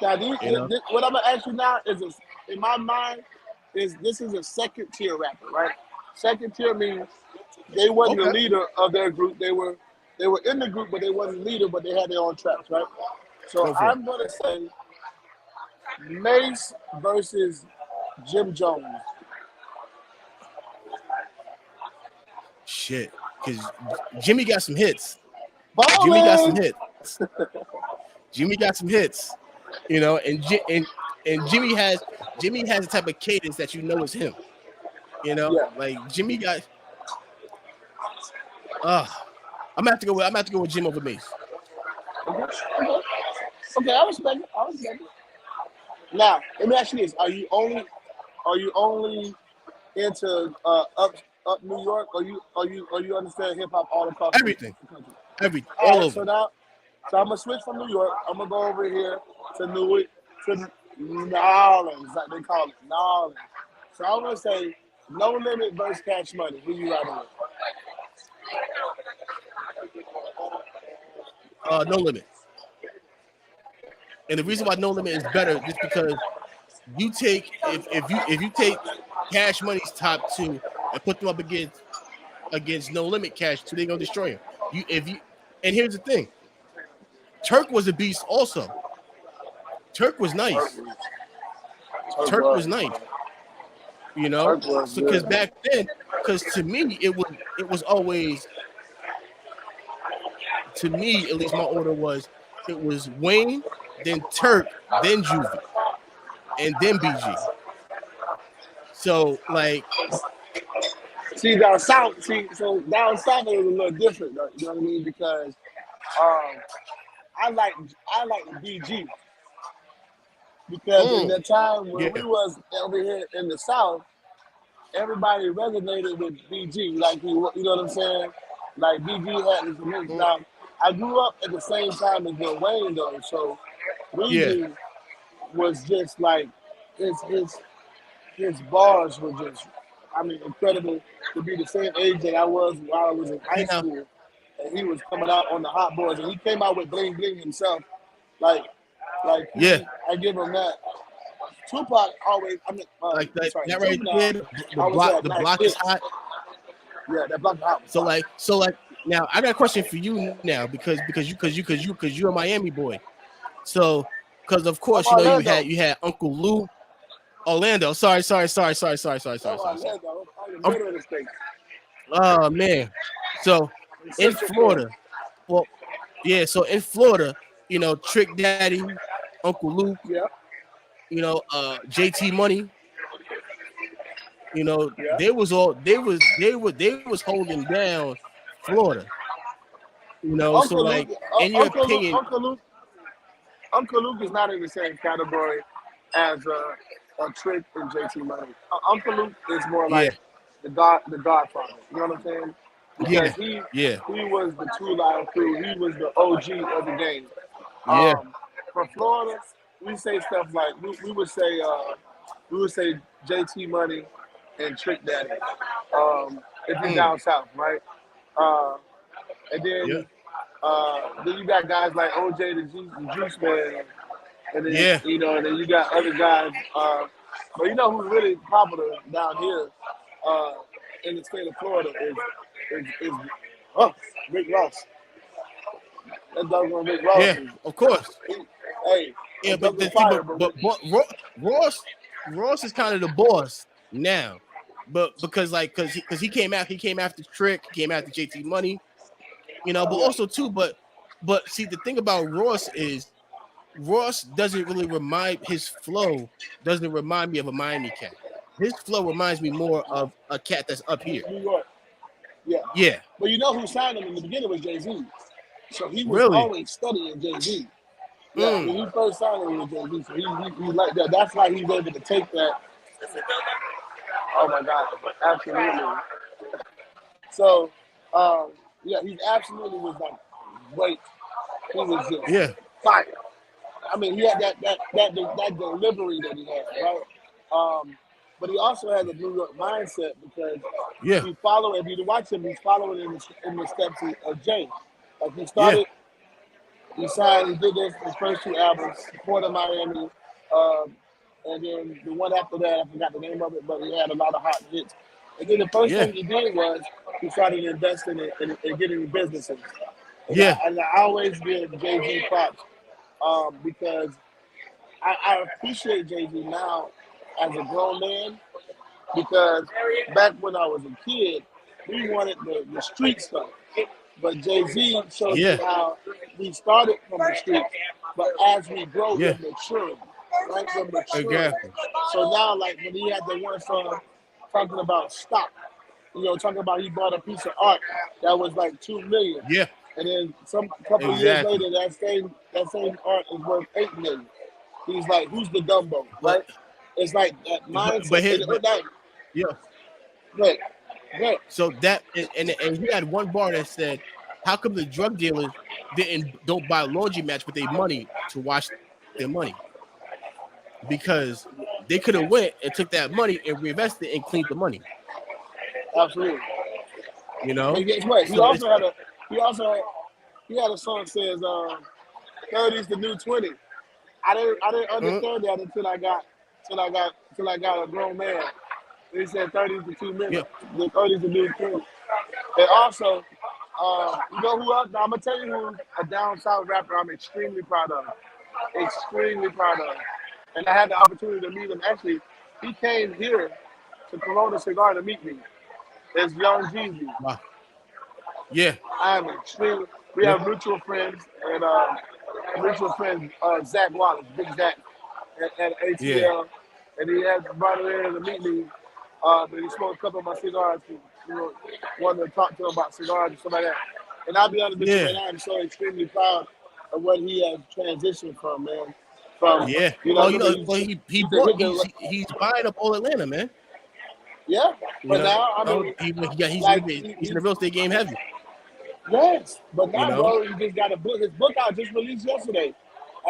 Now, You know. what I'm gonna ask you now is, in my mind, is this is a second tier rapper, right? Second tier means they wasn't the Okay. leader of their group. They were in the group, but they wasn't the leader, but they had their own tracks, right? So Go for it. I'm gonna say Mace versus Jim Jones. Shit, because Jimmy got some hits. Jimmy got some Bowling. hits. Jimmy got some hits. And Jimmy has a type of cadence that is him. Yeah. Like Jimmy got. Uh I'm gonna have to go with Jim over Mace. Okay. Okay. Okay. I respect it. I respect it. Now, let me ask you this: Are you only into up New York, or you understand hip hop all across the Everything, country? All all right, over. so I'm gonna switch from New York. I'm gonna go over here to New Orleans, like they call it, New Orleans. So I'm gonna say No Limit versus Cash Money. Who you riding with? No Limit. And the reason why No Limit is better just because you take if you take Cash Money's top two and put them up against No Limit Cash two, they're gonna destroy him. You if you and here's the thing, Turk was a beast also. Turk was Turk nice. was, Turk Turk was was, nice, Turk was So because good. back then, because to me it was always, to me at least, my order was it was Wayne, then Turk, then Juvie, and then BG. So like See down south, so down south it was a little different, though, you know what I mean? Because um, I like I like BG because in Mm, the time when yeah, we was over here in the south, everybody resonated with BG, like you know what I'm saying? Like BG had this mix. mm, Now I grew up at the same time as Lil Wayne though, so yeah. Weezy was just like his bars were just, I mean, incredible to be the same age that I was while I was in high Now, school, and he was coming out on the hot boards, and he came out with bling bling himself, like yeah, I give him that. Tupac always, like sorry, that right Juvenile there. always had The nice block is hits. hot. Yeah, that Black Hot was fire. So like now I got a question for you now because you're a Miami boy. So because of I'm course Orlando. you had Uncle Lou Orlando. I'm Sorry. Orlando. I'm in the Of, middle of the state. oh man. So In in Central Florida. Florida, well, yeah. So in Florida, Trick Daddy, Uncle Luke, Yeah, JT Money, yeah. they was holding down Florida. So Uncle Luke, like in your opinion, Uncle Luke is not in the same category as a Trick and JT Money. Uncle Luke is more yeah, like the Godfather. You know what I'm saying? Because yeah, yeah, he was the True Lion Crew. He was the OG of the game. yeah, For Florida, we say stuff like we would say JT Money and Trick Daddy. If you're mm, down south, right? Uh, and yeah, then you got guys like OJ the Juice Man, and then yeah, and then you got other guys. But you know who's really popular down here uh, in the state of Florida is oh, Rick Ross. That doggone Rick Ross yeah. is Of course, he, hey, yeah. don't But the the thing, fire, but Ross Ross is kind of the boss now, but because he came after Trick, he came after JT Money, but yeah, also too, but see the thing about Ross is Ross doesn't really remind his flow doesn't remind me of a Miami cat. His flow reminds me more of a cat that's up here. New York, yeah. Yeah, But you know who signed him in the beginning was Jay Z. So he was really. always studying Jay Z. Yeah, when Mm, he first signed him with Jay Z, so he like that. That's why he's able to take that. Oh my God, absolutely. So, yeah, he absolutely was like great. He was just yeah, fire. I mean, he had that delivery that he had, right? But he also has a New York mindset because yeah, he follow. If you watch him, he's following in the steps of Jay. Like he yeah, started, he signed, he did his first two albums, Port of Miami, um, and then the one after that, I forgot the name of it, but he had a lot of hot hits. And then the first yeah, thing he did was he started investing in getting businesses. yeah, And I always give Jay Z props because I appreciate Jay Z now as a grown man because back when I was a kid, we wanted the street stuff. But Jay Z shows you yeah, how we started from the streets, but as we grow, we're yeah. maturing, right? We're maturing. Exactly. So now, like when he had the one song talking about stop, talking about he bought a piece of art that was like 2 million, Yeah, and then some couple of years exactly. later, that same art is worth 8 million. He's like, who's the Dumbo, But right? It's like that mindset. but That, yeah. but, but, So that and he had one bar that said, "How come the drug dealers don't buy laundry mats with their money to wash their money? Because they could have went and took that money and reinvested and cleaned the money. absolutely. You And know. guess what? So it's He had a song that says 30's the new 20. I didn't uh, understand that until I got a grown man. He said 30's the 2 minutes. yeah, The 30's the new 20. And also, you know who else? Now, I'm gonna tell you who's a down south rapper I'm extremely proud of. Extremely proud of. And I had the opportunity to meet him. Actually, he came here to Corona Cigar to meet me. It's Young Jeezy. wow, yeah, I am extremely. We yeah, have mutual friends and Zach Wallace, Big Zach, at yeah, ATL, and he had brought him in to meet me. And he smoked a couple of my cigars. wanted to talk to him about cigars and stuff like that. And I'll be honest with you, Yeah, man, I'm so extremely proud of what he has transitioned from, man. From yeah. Well, remember he used to bought hit the he's buying up all Atlanta, man. yeah, You but now I know, mean, he's like he's in the real estate game heavy. yes, but You now, know. bro, he just got a book. His book out just released yesterday.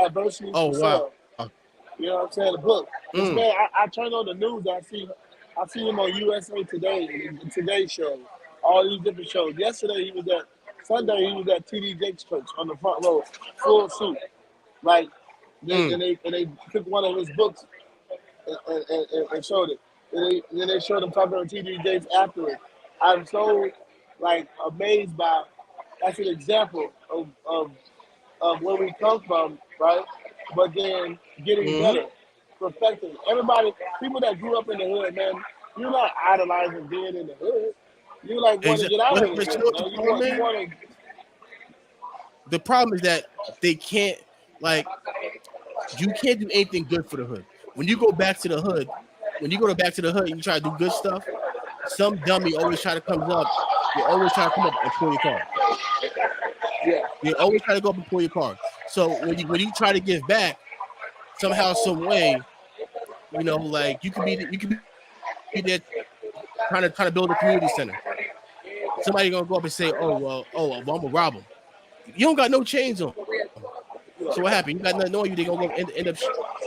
Adversity Oh for wow. sale. You know what I'm saying? The book. This Mm, man, I turn on the news. I see him on USA Today and the Today Show, all these different shows. Yesterday he was at Sunday. He was at TD Jakes' church on the front row, full suit. Like, mm. and they took one of his books and showed it. And then they showed him talking on TD Jakes afterwards. I'm so like amazed by. That's an example of where we come from, right? But then getting Mm-hmm. better, perfecting. Everybody, people that grew up in the hood, man, you're not idolizing being in the hood. You like want to Exactly. get out of the But you hood, know what the man. problem You is? want to. The problem is that they can't like you can't do anything good for the hood. When you go back to the hood, and you try to do good stuff, some dummy always try to comes up. They always try to come up and pull your card. Yeah, They always try to go up and pull your card. So when you try to give back, somehow, some way, like you could be there trying to build a community center. Somebody gonna go up and say, I'm gonna rob them. You don't got no chains on. So what happened? You got nothing on you. They gonna go end up.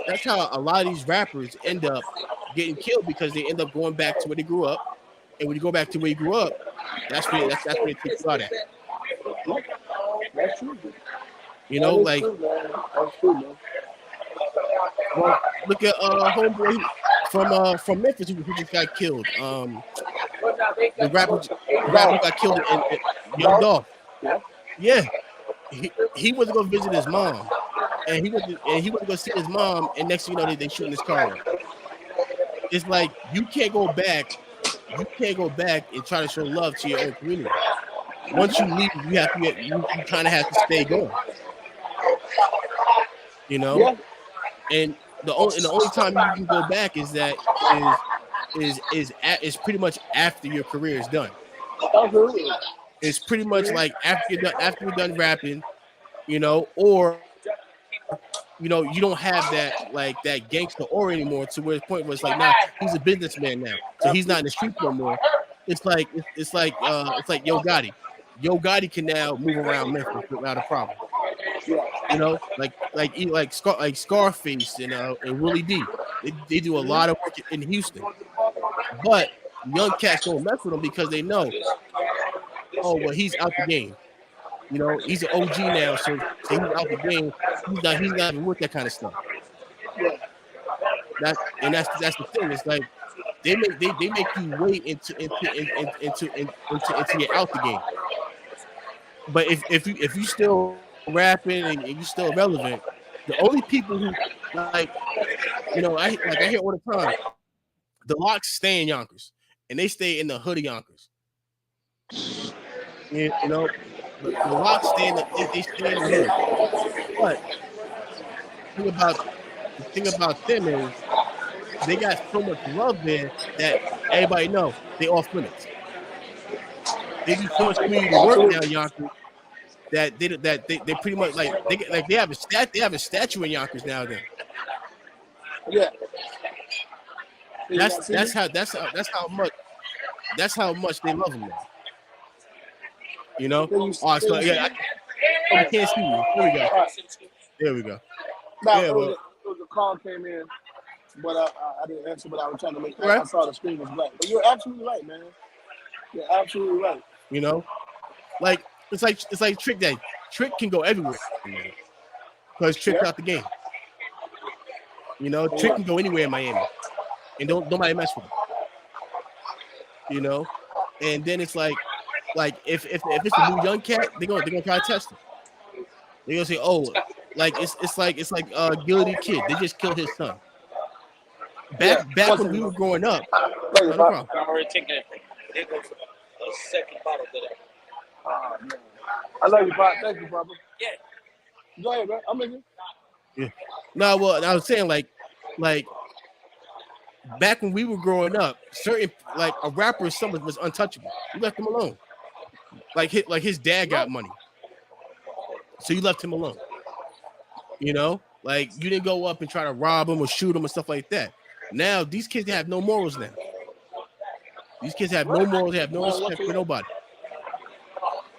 That's how a lot of these rappers end up getting killed because they end up going back to where they grew up. And when you go back to where you grew up, that's where they take you out at. that's true. That is Like true, man. That's true, man. well, look at homeboy from Memphis who just got killed. The rapper who Dog, got killed in Young dog. Dolph. Yeah. Yeah, he went to go visit his mom, and he went to go see his mom, and next thing you know, they shooting his car up. It's like you can't go back. You can't go back and try to show love to your own community. Once you leave, you kind of have to stay going, you know. Yeah. And the only time you can go back is pretty much after your career is done. Absolutely. It's pretty much like after you're done rapping, or you don't have that gangster aura anymore to where the point where it's like, nah, he's a businessman now, so he's not in the streets no more. It's like Yo Gotti. Yo Gotti can now move around Memphis without a problem. Like Scarface and Willie D. They do a lot of work in Houston, but young cats don't mess with him because they know, oh well, he's out the game. He's an OG now, so he's out the game. He's not even with that kind of stuff. That's the thing. It's like they make you wait into you're out the game. But if you still rapping and you still relevant, the only people who I hear all the time, the locks stay in Yonkers and they stay in the hood of Yonkers. The locks stay they stay in the hood. But the thing about them is they got so much love there that everybody know they off limits. They do so much community work now, Yonkers, that they pretty much they have a statue in Yonkers now. Then Yeah. that's how much they love him now. Oh, so yeah, you can't see me. There we go. There we go. Now, Yeah, it well, was a call came in, but I didn't answer. But I was trying to make. right. I saw the screen was black. But you're absolutely right, man. You're absolutely right. Like it's like Trick Day. Trick can go everywhere, man, because Trick's out the game. Trick can go anywhere in Miami, and nobody mess with him. And then it's like if it's a new young cat, they're gonna try to test him. They're gonna say, oh, like it's like Guilty Kid. They just killed his son. Back when we were growing up. No problem. I'm already taking it. There goes a second bottle of that. Oh, man. I love you, Pop. Thank you, Papa. Yeah. Go ahead, man. I'm in here. Yeah. No, well, I was saying like back when we were growing up, certain like a rapper's son was untouchable. You left him alone. Like his dad got money, so you left him alone. You know, like you didn't go up and try to rob him or shoot him and stuff like that. Now these kids have no morals. Now these kids have no morals. They have no respect for nobody.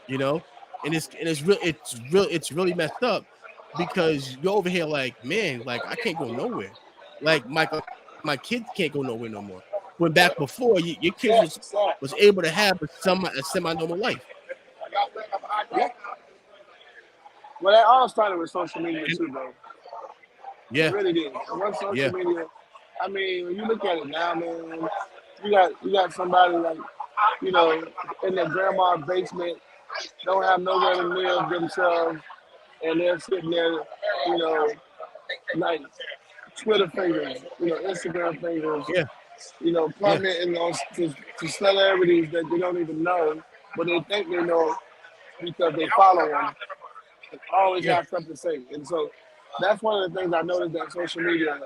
You know, and it's really messed up because you're over here like, man, like I can't go nowhere. Like my kids can't go nowhere no more. When back before, your kids was able to have a semi-normal life. Yeah. Well, that all started with social media too, bro. Yeah, It really did. And once yeah, social media, I mean, when you look at it now, man, you got somebody like, you know, in their grandma's basement, don't have nowhere to live themselves, and they're sitting there, you know, like Twitter fingers, you know, Instagram fingers, yeah, you know, yeah, commenting on to celebrities that they don't even know, but they think they know because they follow them. Always yeah, have something to say, and so that's one of the things I noticed that social media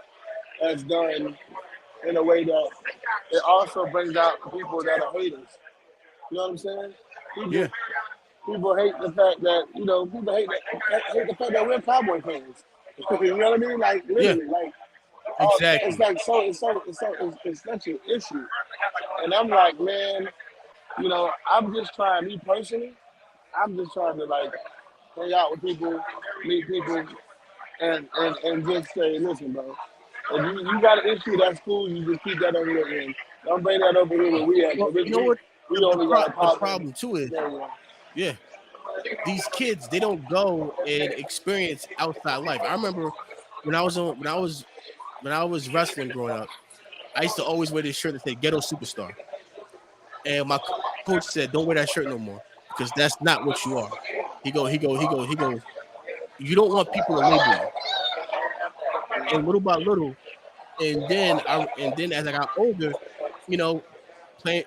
has done in a way that it also brings out people that are haters. You know what I'm saying? yeah, People people hate the fact that people hate the fact that we're Cowboy fans. You know what I mean? Like yeah. literally, like it's Exactly. like it's such an issue, and I'm like, man, I'm just trying me personally. I'm just trying to like hang out with people, meet people, and just say, listen, bro. If you got an issue, that's cool. You just keep that over there. And don't bring that over here where we at. Well, Cause you know what? we only got a The problem. problem too is, Yeah, yeah, these kids they don't go and experience outside life. I remember when I was wrestling growing up, I used to always wear this shirt that said "Ghetto Superstar," and my coach said, "Don't wear that shirt no more because that's not what you are." He goes. You don't want people to label you, and little by little, and then as I got older, you know,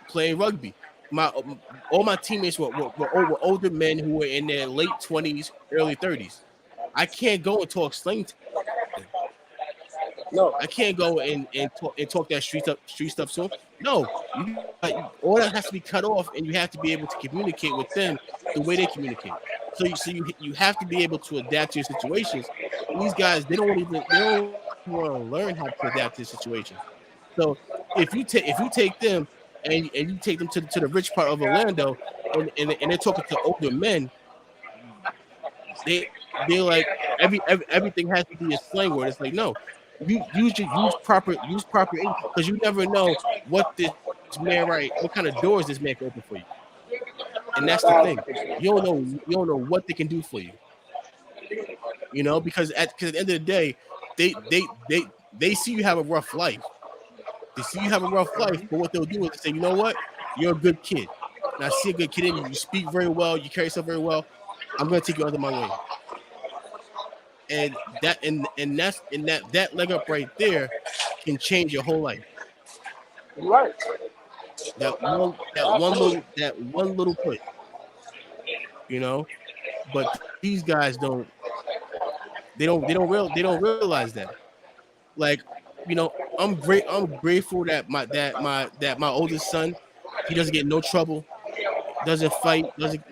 playing rugby. My all my teammates were older men who were in their late 20s, early 30s. I can't go and talk slang to them. no, I can't go and talk that street stuff to them. No, all that has to be cut off, and you have to be able to communicate with them the way they communicate. You have to be able to adapt to your situations. And these guys they don't want to learn how to adapt to situations. So if you take them and you take them to the rich part of Orlando and they're talking to older men, they're like everything has to be a slang word. It's like no, use proper English because you never know what this man what kind of doors this man can open for you. And that's the thing. 1,000%. You don't know what they can do for you. You know, because at the end of the day, they see you have a rough life. They see you have a rough life, but what they'll do is say, you know what? You're a good kid. And I see a good kid in you. You speak very well. You carry yourself very well. I'm going to take you under my wing. And that leg up right there can change your whole life. Right. Absolutely. That one little push, you know. But these guys they don't realize that. Like, you know, I'm grateful that my oldest son, he doesn't get in no trouble, doesn't fight, doesn't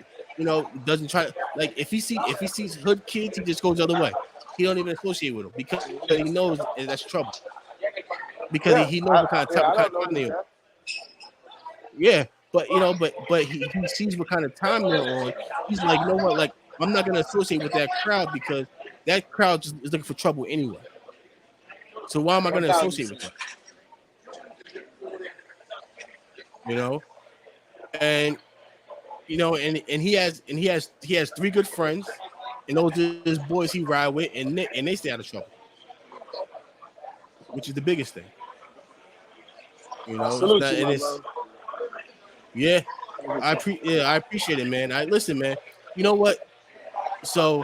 try like if he sees hood kids, he just goes the other way. He don't even associate with them because he knows that's trouble. Because Yeah. he knows I what kind don't of time notice they on. that. Yeah, but he sees what kind of time they're on. He's like, you know what, like I'm not gonna associate with that crowd because that crowd just is looking for trouble anyway. So why am I One gonna thousand associate with them? percent. You know? And and he has three good friends, and those are his boys he ride with, and they stay out of trouble, which is the biggest thing. You I know, it's salute not, you, and my it's brother. yeah, I appreciate it, man. I listen, man. You know what? So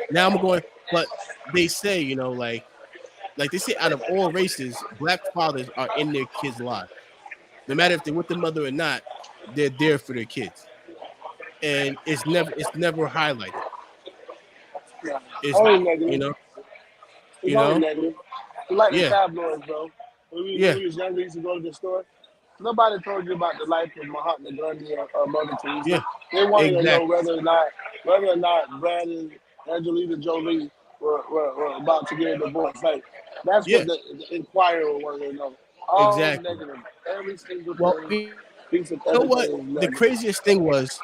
now I'm going, but they say, like they say, out of all races, black fathers are in their kids' lives. No matter if they're with the mother or not, they're there for their kids, and it's never highlighted. Yeah. It's Only you negative. know, It's you only know, negative. We like the yeah, tabloids, bro. Yeah, we was younger, we used to go to the store. Nobody told you about the life of Mahatma Gandhi or Mother Teresa. yeah, They wanted to know exactly. whether or not Brad and Angelina Jolie were about to get a divorce. Like that's what Yeah, the Inquirer wanted to know. All exactly. negative. Every single Well, thing, you piece of know what? everything is The negative. craziest thing was,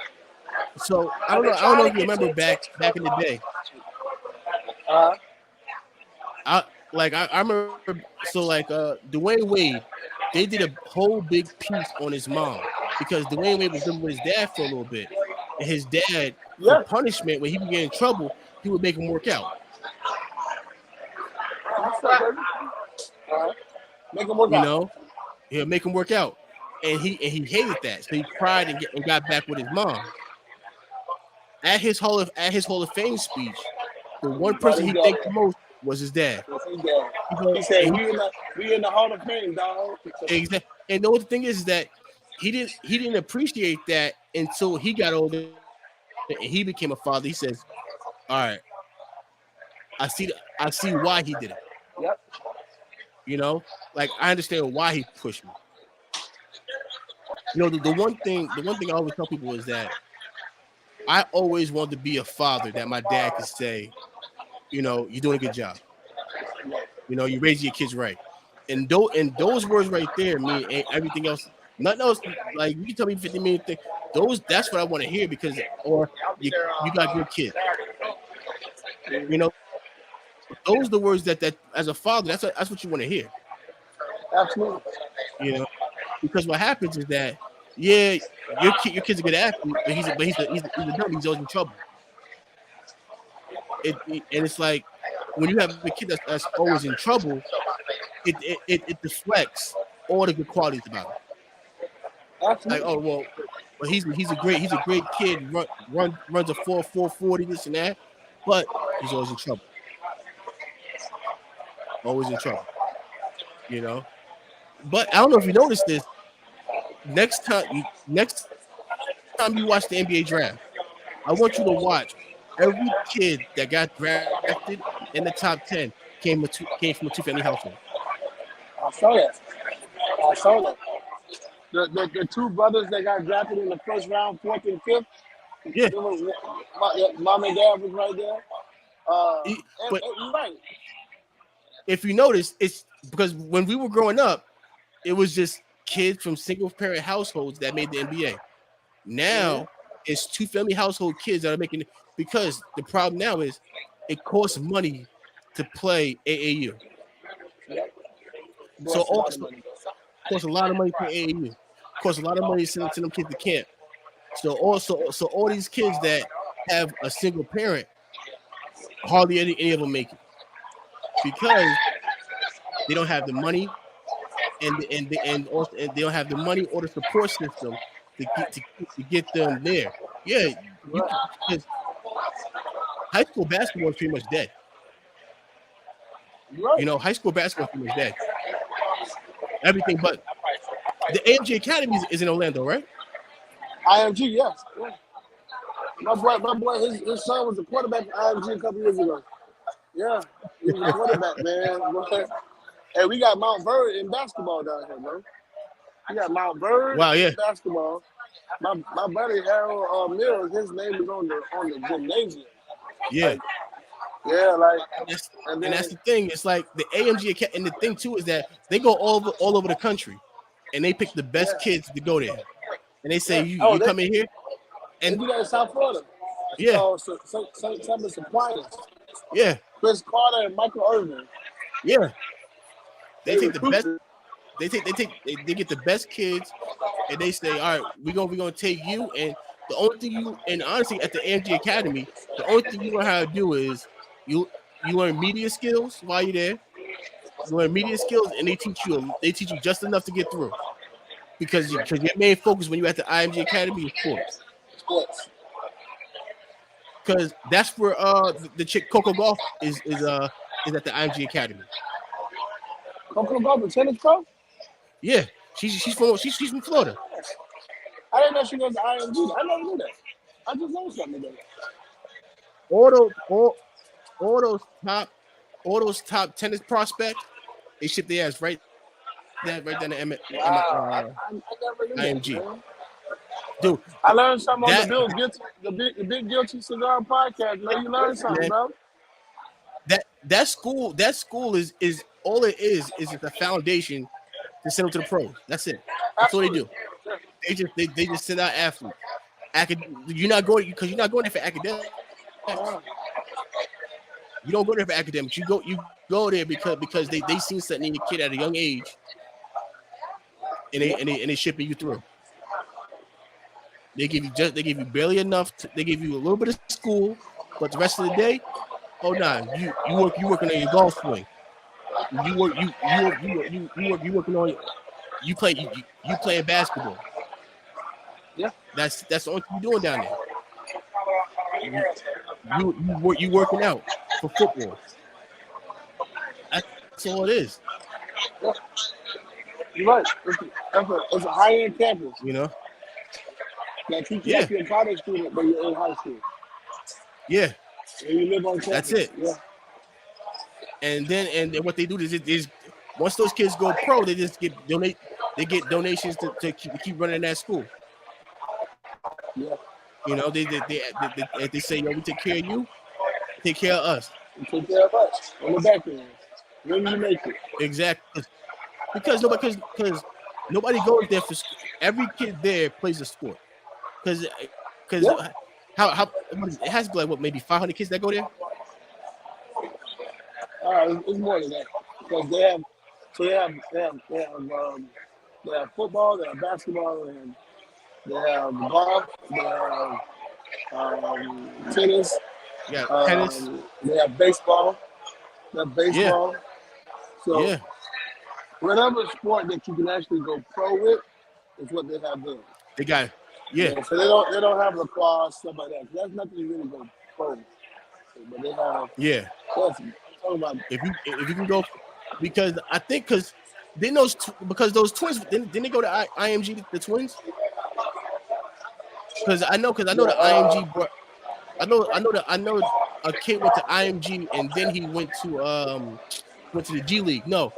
so I don't know. I don't know if you remember back in the day. Uh, I remember. So Dwayne Wade, they did a whole big piece on his mom because Dwayne Wade was living with his dad for a little bit, and his dad, for yeah. punishment, when he would get in trouble, he would make him work out. What's up, baby? Make them work You out. know, he'll make him work out, and he hated that, so he cried and got back with his mom at his Hall of Fame speech. The one But person he he got thanked it. the most was his dad. Yes, he got it. You know, He said, and we in the Hall of Fame, dog. and know what the thing is that he didn't appreciate that until he got older and he became a father. He says, "All right, I see why he did it. Yep. You know, like I understand why he pushed me. You know, the one thing I always tell people is that I always wanted to be a father that my dad could say, you know, you're doing a good job. You know, you raise your kids right. And those words right there mean everything else. Nothing else. Like you can tell me 50 million things. That's what I want to hear because or you got good kids. You know, those are the words that as a father, that's what you want to hear. Absolutely. You know, because what happens is that yeah, your kid's a good athlete, but he's a dummy. He's always in trouble. And it's like when you have a kid that's always in trouble, it deflects all the good qualities about him. Like, Absolutely. oh well, he's a great kid, runs a 4.40, this and that, but he's always in trouble. Always in trouble, you know. But I don't know if you noticed this. Next time you watch the NBA draft, I want you to watch every kid that got drafted in the top 10 came from a two-family household. I saw that. I saw that. The two brothers that got drafted in the first round, fourth and fifth, Yeah, there was, mom and dad was right there. but You're right. if you notice, it's because when we were growing up, it was just kids from single-parent households that made the NBA. Mm-hmm. Now it's two-family household kids that are making it because the problem now is it costs money to play AAU. Yep. So Lost a lot of also money. costs a lot of money to play AAU. Costs a lot of money to send them kids to camp. So all these kids that have a single parent, hardly any of them make it because they don't have the money and they don't have the money or the support system to get them there. Yeah, you Right. can, because high school basketball is pretty much dead. You're right. You know, high school basketball is pretty much dead. Everything but the AMG Academy is in Orlando, right? IMG, yes. Yeah. My boy, his son was a quarterback for IMG a couple years ago. Yeah, he was a quarterback, man. Boy. And we got Mount Vernon in basketball down here, man. We got Mount Vernon Wow, yeah, in basketball. My buddy Harold Mills, his name is on the gymnasium. yeah. Like, yeah, like, And that's and and that's then the thing. It's like the AMG Academy, and the thing too is that they go all over the country, and they pick the best yeah, kids to go there, and they say yeah. you Oh, you come in here, they and do that in South Florida. It's yeah, called St. Thomas Aquinas. yeah, Chris Carter and Michael Irvin. yeah. They They take the best. recruit. They get the best kids, and they say, all right, we're gonna take you. And the only thing and honestly, at the AMG Academy, the only thing you learn how to do is you learn media skills while you're there. You learn media skills, and they teach you just enough to get through because your main focus when you're at the IMG Academy is sports. Sports. Because that's where the chick Coco Golf is at the IMG Academy. Coco Golf and tennis pro? Yeah, she's from Florida. I didn't know she was IMG. I never knew that. I just learned something today. All those all those top all those top tennis prospects, they ship their ass right there. that right down to Wow, I never knew that, IMG, man. dude. I learned something on the That Bill Guilty, the Big Guilty Cigar podcast. Man, you learned something, man, bro. that school is all it is it's a foundation to send them to the pros. That's it. That's all they Absolutely. do. They just send out athletes. You're not going because you're not going there for academics. Yeah. You don't go there for academics. You go there because they seen something in your kid at a young age, Yeah. and they shipping you through. They give you barely enough. They give you a little bit of school, but the rest of the day, oh nah, you working on your golf swing. You working on you playing basketball. Yeah. That's the only thing you're doing down there. You working out for football. That's all it is. Yeah. You're right. It's a high end campus. You know. Like you Yeah. can't be a college student, but you're in high school. Yeah. And you live on That's campus. it. Yeah. And then what they do is once those kids go pro, they just get donations to keep running that school. Yeah. You know, they say, yo, we take care of you, take care of us. You take care of us on the back end. When you make it. Exactly. Because nobody goes there for school. Every kid there plays a sport. Because Yeah. how it has to be like what, maybe 500 kids that go there? It's more than that. Because they have football, they have basketball, and they have golf, they have tennis, Yeah, tennis. they have baseball, Yeah, So yeah, whatever sport that you can actually go pro with is what they have there. they got it. Yeah, Yeah, so they don't have lacrosse, stuff like that. That's nothing you really go pro with. But they have yeah. yes, I'm talking about If you can go, because I think then because those twins didn't they go to IMG, the twins? Because I know yeah, the IMG brought, I know a kid went to IMG and then he went to the G League. No,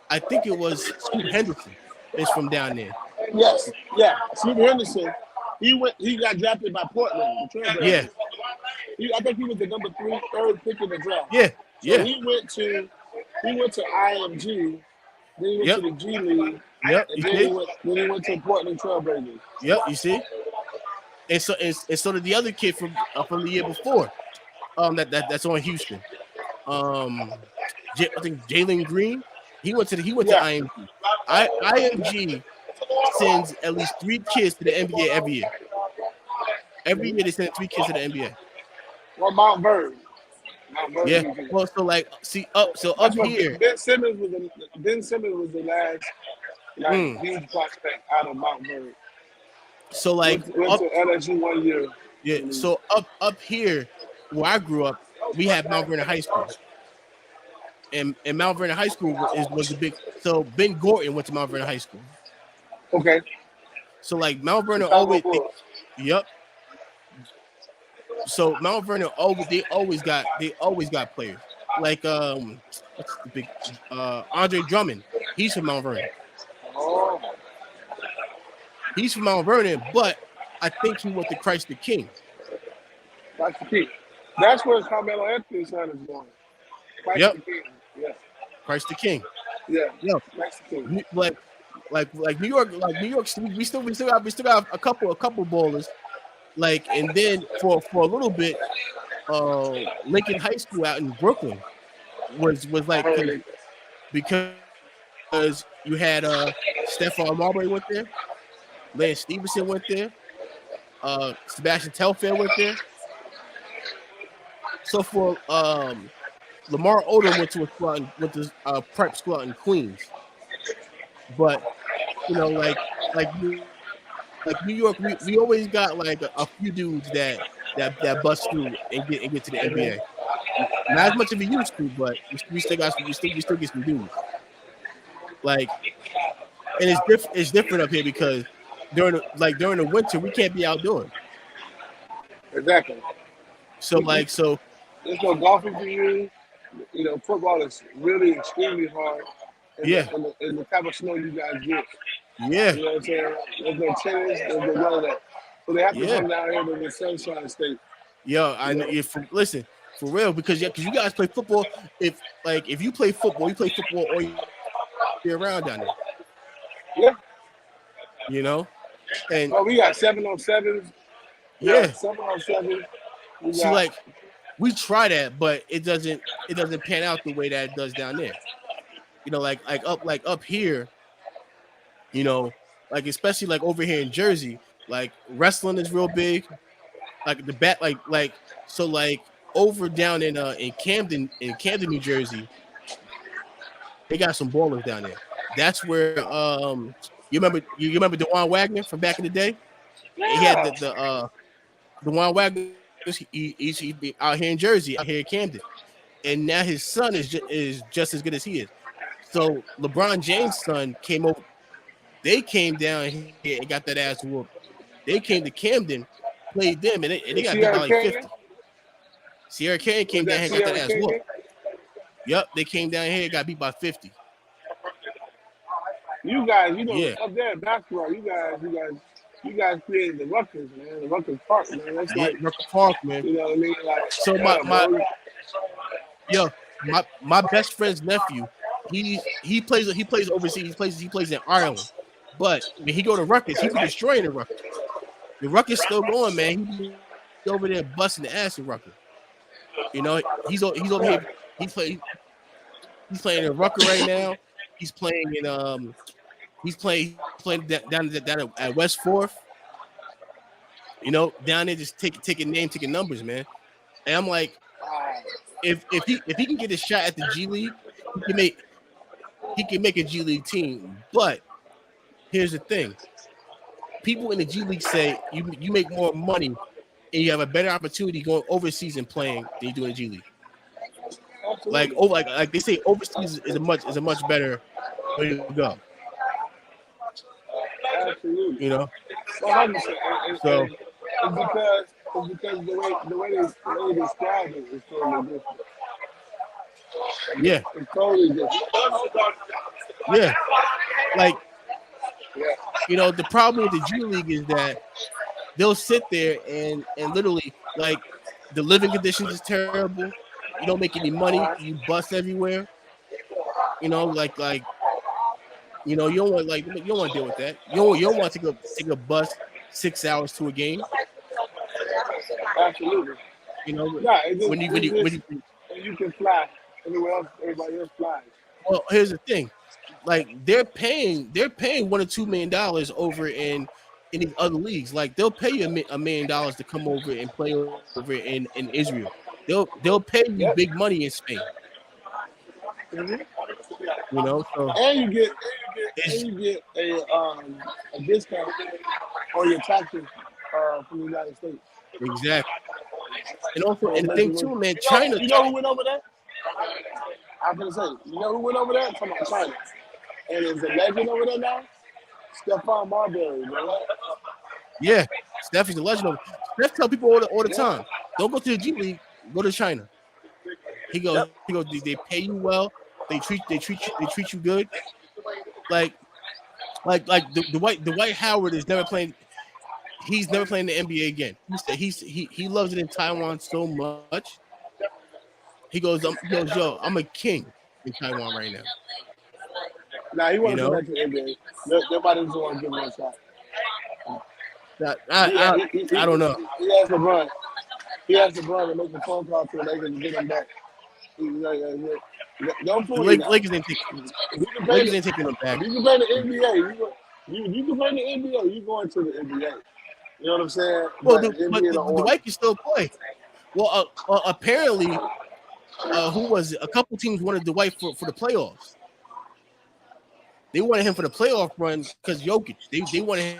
I think it was Scoot Henderson is from down there. yes, yeah. Steve Henderson, he got drafted by Portland, the Trailblazers. Yeah, I think he was the third pick in the draft. yeah, So yeah. he went to IMG, then he went Yep, to the G League, yep. and You then see? he went to Portland Trailblazers. Yep, you see? And so did the other kid from the year before. That's on Houston. I think Jalen Green. He went to Yeah. IMG. IMG sends at least 3 kids to the NBA every year. Every year they send 3 kids to the NBA. Well, Mount Vernon. Yeah. Virginia. Well, so like see That's up what here. Ben Simmons was the last huge prospect out of Mount Vernon. So like Went up to LSU 1 year. yeah. So up here where I grew up, we had Mount Vernon High School. And Mount Vernon High School was the big. So Ben Gorton went to Mount Vernon High School. Okay. So like Mount Vernon Chicago always, Bulls. yep. So Mount Vernon always got players like what's the big Andre Drummond. He's from Mount Vernon. Oh, He's from Mount Vernon, but I think he went to Christ the King. that's the key. That's where Carmelo Anthony's son is going. Christ Yep. the King. Yeah. Christ the King. Yeah. Yep. Christ the King. Like New York, we still got a couple ballers. Like, and then for a little bit, Lincoln High School out in Brooklyn was like because you had Stephon Marbury went there, Lance Stevenson went there, Sebastian Telfair went there. So for Lamar Odom went to a squad went to prep squad in Queens, but you know like New York, we always got like a few dudes that bust through and get to the NBA. Not as much as we used to, but we still get some dudes. Like, and it's different up here because during the winter we can't be outdoors. Exactly. So There's no golfing for you. You know, football is really extremely hard. in Yeah, the type of snow you guys get. yeah, You know what I'm saying? There's no tennis, there's no none of that. So they have to yeah. come down here to the Sunshine State. Yo, I You know. know? If listen for real, because yeah, because you guys play football. If you play football all year round down there. Yeah. You know, and Oh, we got 7-on-7s. We yeah. got 7-on-7s. We See, got like we try that, but it doesn't pan out the way that it does down there. You know, like up here, you know, like especially like over here in Jersey, like wrestling is real big. Like the bat, like so like over down in Camden, New Jersey, they got some ballers down there. That's where you remember Dewan Wagner from back in the day? He had yeah. the Dewan Wagner. He be out here in Jersey, out here in Camden, and now his son is just as good as he is. So LeBron James' son came over. They came down here and got that ass whooped. They came to Camden, played them, and they got beat by Sierra like Canyon? 50. Sierra Kane Was came down that here and got that Sierra ass whooped. Canyon? Yep, they came down here and got beat by 50. You guys, Yeah, up there in basketball, you guys created the Rutgers, man. The Rutgers Park, man. That's yeah, like, Rucker Park, man. you know what I mean? Like, So my yeah, my bro. yo, my best friend's nephew, he plays overseas. He plays in Ireland, but when he go to Rutgers, he be destroying the Rutgers. The Rutgers still going, man. He be over there busting the ass in Rutgers. You know, he's over here. He play he's playing in Rucker right now. He's playing in he's playing down at West Fourth. You know, down there just taking numbers, man. And I'm like, if he can get a shot at the G League, he can make he can make a G League team. But here's the thing: people in the G League say you make more money and you have a better opportunity going overseas and playing than you do in the G League. Like Absolutely. like they say, overseas is a much better way to go. Absolutely. You know, 100%. so It's because the way they describe it is totally different. yeah, It's totally different. yeah. Like Yeah. the problem with the G League is that they'll sit there and literally like the living conditions is terrible. You don't make any money. Uh-huh. You bust everywhere. You don't want you don't want to deal with that. You don't want to take a bus 6 hours to a game. Absolutely. You know Yeah, it's just, when you when it's you when just, you and you can fly anywhere else, everybody else flies. well, here's the thing. Like they're paying $1 or $2 million over in these other leagues. Like they'll pay you $1 million to come over and play over in Israel. They'll pay you Yep. big money in Spain. hmm So And you get it's a discount on your taxes from the United States. exactly. And also, So it and the makes it thing work. too, man, China. You know who went over there? I'm gonna say, you know who went over there? I'm talking about China. And is a legend over there now? Stephon Marbury, bro. Yeah, Steph is a legend. Steph tell people all the Yeah. time, don't go to the G League, go to China. Yep. He goes, they pay you well, they treat you good. Like the Dwight Howard is never playing. He's never playing the NBA again. He said he loves it in Taiwan so much. He goes, yo, I'm a king in Taiwan right now. Now he You want to come know, back to the NBA. Nobody just want to give him a shot. that He, I he, he, I he, don't know. he has LeBron. He has LeBron to make a phone call to the Lakers and get him back. Don't The fool you now. Lakers ain't taking If you can play Lakers the, ain't taking them back. if you can play the NBA, you can play the NBA. You going to the NBA. You know what I'm saying? Well, But the but NBA don't the want White can still play. Well, apparently, who was it? A couple teams wanted the White for the playoffs. They wanted him for the playoff run because Jokic. They wanted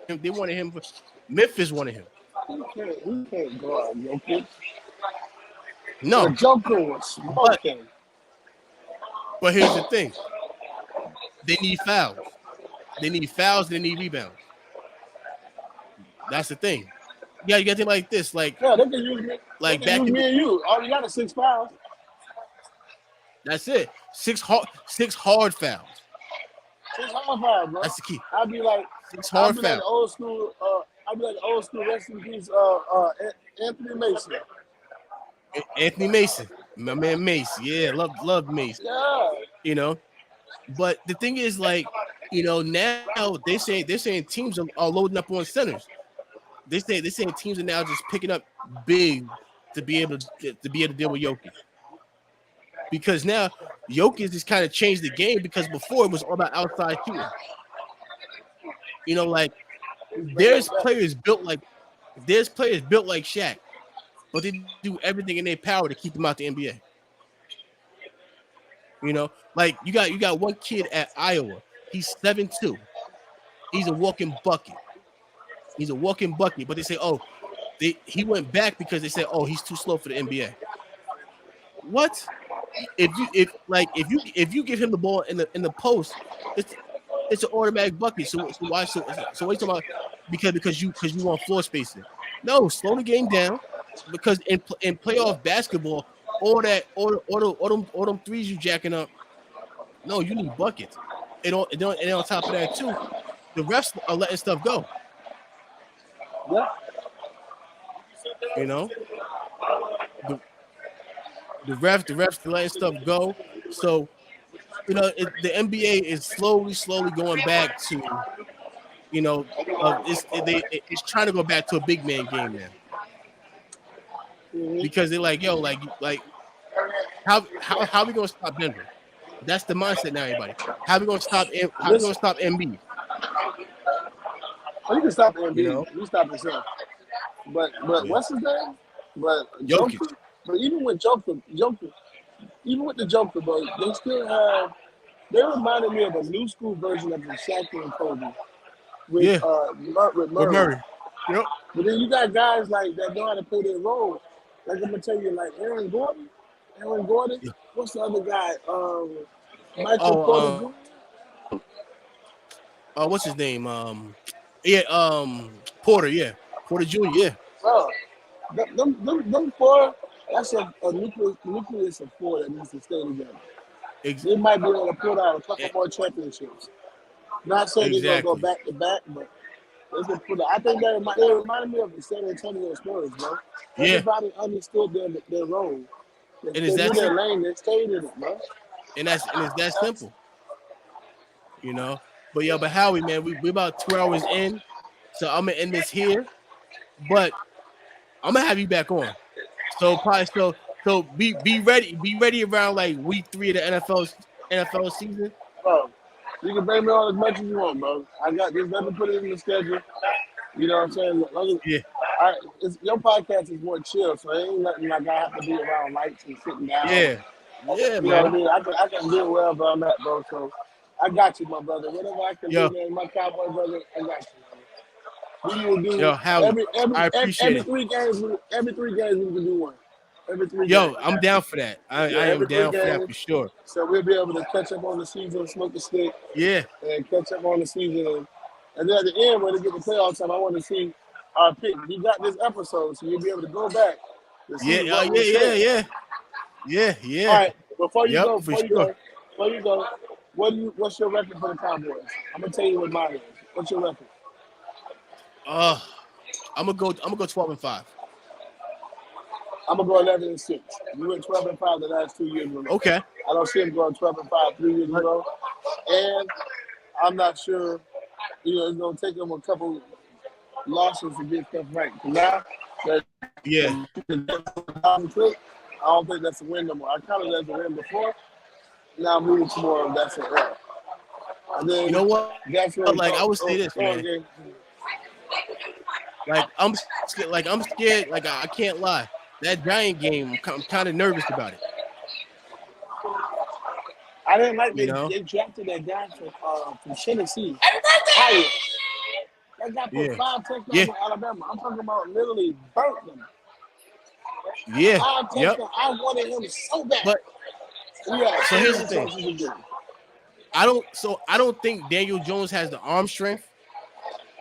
him. They wanted him for Memphis. Wanted him. it. He can't go out, Jokic. The No, Joker was but smoking. here's the thing. They need fouls. They need fouls. They need rebounds. That's the thing. Yeah, you got to think like this. Yeah, they can use me. They Like can back use in me and you. All you got is 6 fouls. That's it. Six hard fouls. It's hard fire, bro. That's the key. I'd be like, Six I'd hard be like fouls. the old school. I'd be like the old school. Rest in peace, Anthony Mason. Anthony Mason, my man Mace. Yeah, love Mace. Yeah, You know, but the thing is, like, now they're saying teams are loading up on centers. They're saying teams are now just picking up big to be able to deal with Jokic, because now Jokic has kind of changed the game, because before it was all about outside shooting. Like he's bringing there's it back. players built like there's players built like Shaq, but they do everything in their power to keep them out the NBA. Like you got one kid at Iowa. He's 7'2". He's a walking bucket. He's a walking bucket. But they say, oh, he went back because they said, oh, he's too slow for the NBA. What? If you give him the ball in the post, it's an automatic bucket. So why? So what are you talking about? Because you want floor spacing. No, slow the game down. Because in playoff basketball, all them threes you jacking up. No, you need buckets. And on top of that too, the refs are letting stuff go. Yeah, You know, the the refs letting stuff go. So the NBA is slowly going back to it's trying to go back to a big man game now, because they're like, yo, like how we gonna stop Denver? That's the mindset now, everybody. How we gonna stop listen, Embiid? you can stop the You Embiid. know, You stop yourself. But yeah. what's his name? But Jokic. Joker. But even with Joker, even with the Joker, bro, they still have. They reminded me of a new school version of the Shaq and Kobe with Yeah, with with Murray. Murray. Yep. But then you got guys like that know how to play their role. Like I'm gonna tell you, like Aaron Gordon. Aaron Gordon. Yeah. What's the other guy? Michael Porter Oh, Jr. what's his name? Yeah, Porter. Yeah, Porter Jr. Yeah, Bro, them four. That's a nucleus of four that needs to stay together. ex- They might be able to put out a couple more championships. Not saying they're gonna go exactly. back to back, but they can put. I think they reminded me of the San Antonio Spurs, bro. Yeah, Everybody understood their role. and They it's knew that their simple. lane. They stayed in it, bro. And it's that simple. You know. But yo, but Howie, man, we about 2 hours in, so I'm gonna end this here. But I'm gonna have you back on. So probably so be ready around like week 3 of the NFL season. Bro, you can bring me on as much as you want, bro. I got just let me put it in the schedule. You know what I'm saying? Yeah, Your podcast is more chill, so it ain't nothing like I have to be around lights and sitting down. yeah, yeah, You know what I man. mean? I can do wherever I'm at, bro. So I got you, my brother. Whatever I can do, Yo, man, my cowboy brother, I got you. We will do yo, Howie, I appreciate every it. 3 games. Every 3 games we can do one. Every 3 games, Yo, I I'm got you. down for that. Yeah, I am every three down for that games. for sure. So we'll be able to catch up on the season, smoke the stick, Yeah, and catch up on the season. And then at the end, when they get the playoff time, I want to see our pick. You got this episode, so you'll be able to go back to yeah, see what was yeah, said. yeah, yeah, All yeah. right, Yep, for sure. before you go, what's your record for the Cowboys? I'm gonna tell you what mine is. What's your record? Uh, I'm gonna go 12-5. I'm gonna go 11-6. You went 12-5 the last 2 years in a row. Okay. I don't see him going 12-5 3 years in a Let- row, and I'm not sure. It's gonna take them a couple losses to get stuff right. Now that Yeah. I don't think that's a win no more. I counted it as a win before. Now I'm moving to more of that's an L. And You then know what? that's where Like I would say this, man. game. Like I'm scared. Like I'm scared. Like I can't lie. That Giant game, I'm kind of nervous about it. I didn't like You know? they drafted that guy from Tennessee. Howie. That guy put Yeah. 5 touchdowns Yeah. on Alabama. I'm talking about literally burnt them. Yeah. 5 Yep. touchdowns. I wanted him so bad. But Yeah, so here's the thing. chances to do. I don't think Daniel Jones has the arm strength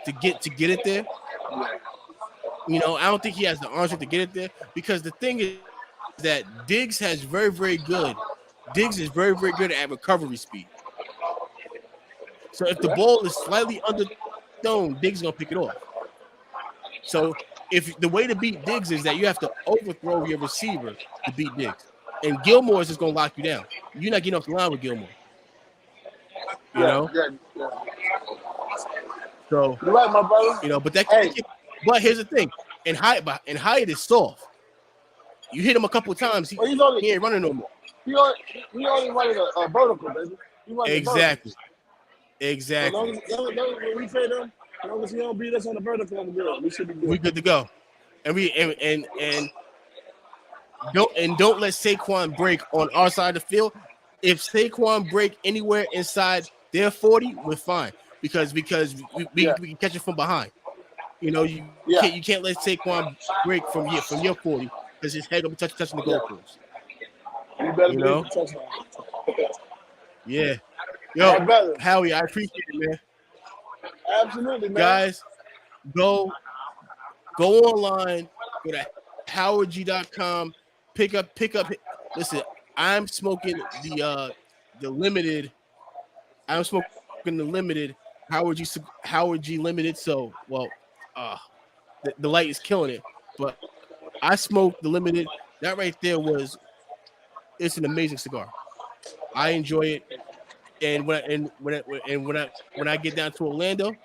to get it there. I don't think he has the arm strength to get it there, because the thing is that Diggs has very, very good Diggs is very, very good at recovery speed. So if the ball is slightly underthrown, Diggs is gonna pick it off. So if the way to beat Diggs is that you have to overthrow your receiver to beat Diggs, and Gilmore is just gonna lock you down. You're not getting off the line with Gilmore. You Yeah, know, yeah, yeah. so You're right, my brother. but Hey, but here's the thing, and Hyatt is soft. You hit him a couple of times, well, he's only he ain't running no more. he only running a vertical, baby. He running a vertical. Exactly, So exactly. when we trade him, as long as he don't beat us on the vertical, I'm good. We should be We good. good to go, and don't let Saquon break on our side of the field. If Saquon break anywhere inside their 40, we're fine because we Yeah, can catch it from behind. You know, yeah, you can't let Saquon break from your 40 because his head gonna be touching the yeah. goalpost. You better You believe know, the touchdown. yeah. My Yo, brother, Howie, I appreciate it, man. absolutely, man. Guys, go online, go to howardg.com, pick up. Listen, I'm smoking the limited. I'm smoking the limited Howard G limited. So, uh, the light is killing it, but I smoked the limited. That right there it's an amazing cigar. I enjoy it, and when I get down to Orlando,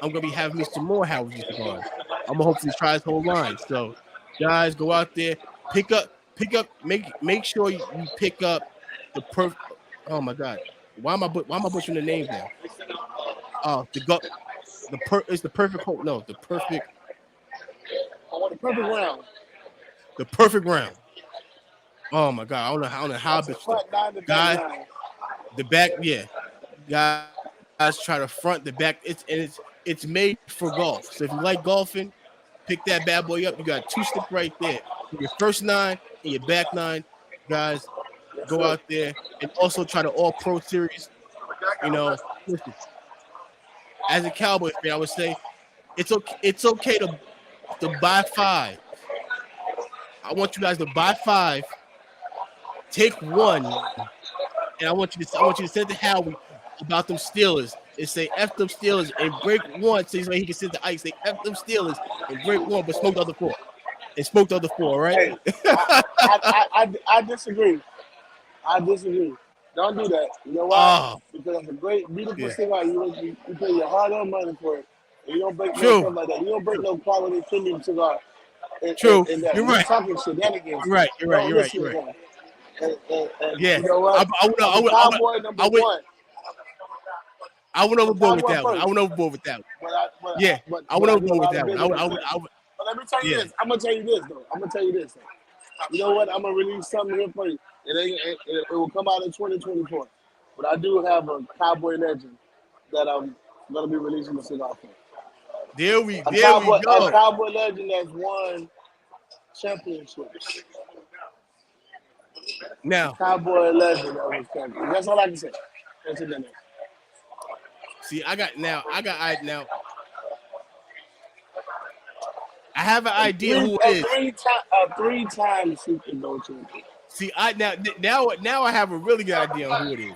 I'm gonna be having me some more Howard G cigars. I'm gonna hopefully try this whole line. So, guys, go out there, pick up, make sure you pick up the perfect. Oh my God, why am I butchering the names now? It's the perfect hope. No, I want the perfect round. the perfect round. Oh my God, I don't know how I That's a bitched it. front nine to back Guys, nine. the back, yeah. Guys try to front the back. It's made for golf. So if you like golfing, pick that bad boy up. You got 2 sticks right there. Your first 9 and your back 9. Guys, Yes, go sir. out there and also try the All Pro Series. You know, listen, as a Cowboy fan, I would say it's okay to buy 5. I want you guys to buy 5, take 1, and I want you to send to Howie about them Steelers and say F them Steelers and break 1 so he can send the ice. Say F them Steelers and break 1, but smoke the other 4. And smoke the other 4, right? Hey, I disagree. I disagree. Don't do that. You know why? Oh, Because it's a great, beautiful yeah. cigar. You pay your hard-earned money for it. And you don't break no True. stuff like that. You don't break no quality premium cigar. True. And that You're he's right. talking shenanigans. You're right. You're right. Don't You're right. listen You're to right. him. And Yeah. you know what? I would As a cowboy number I would one, I went I'm a overboard with cowboy that one. I first. went overboard with that one. But I but Yeah. but I but went I do a overboard with lot of that one. business with them. I would But let me tell you yeah. this. I'm gonna tell you this though. I'm gonna tell you this. Though. You know what? I'm gonna release something here for you. It will come out in 2024. But I do have a cowboy legend that I'm gonna be releasing the cigar for. There we A go. cowboy legend that's won championships. A Now, cowboy legend that was champion. That's all I can say. That's it. Then. see, I have an idea who it is. A three-time Super Bowl champion. See, now I have a really good idea on who it is.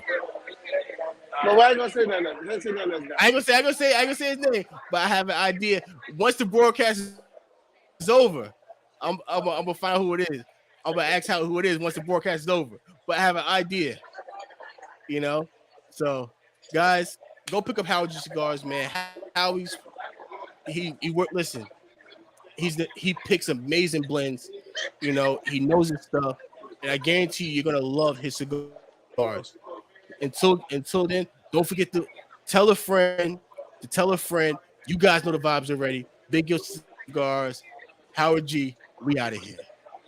But why are you gonna say that? Let's say that. I ain't gonna say his name, but I have an idea. Once the broadcast is over, I'm gonna find out who it is. I'm gonna ask who it is once the broadcast is over. But I have an idea, you know. So, guys, go pick up Howard G Cigars, man. Howie's he work. Listen, he picks amazing blends. You know, he knows his stuff, and I guarantee you're gonna love his cigars. Until then, don't forget to tell a friend to tell a friend. You guys know the vibes already. Big Yo Cigars, Howard G. We out of here.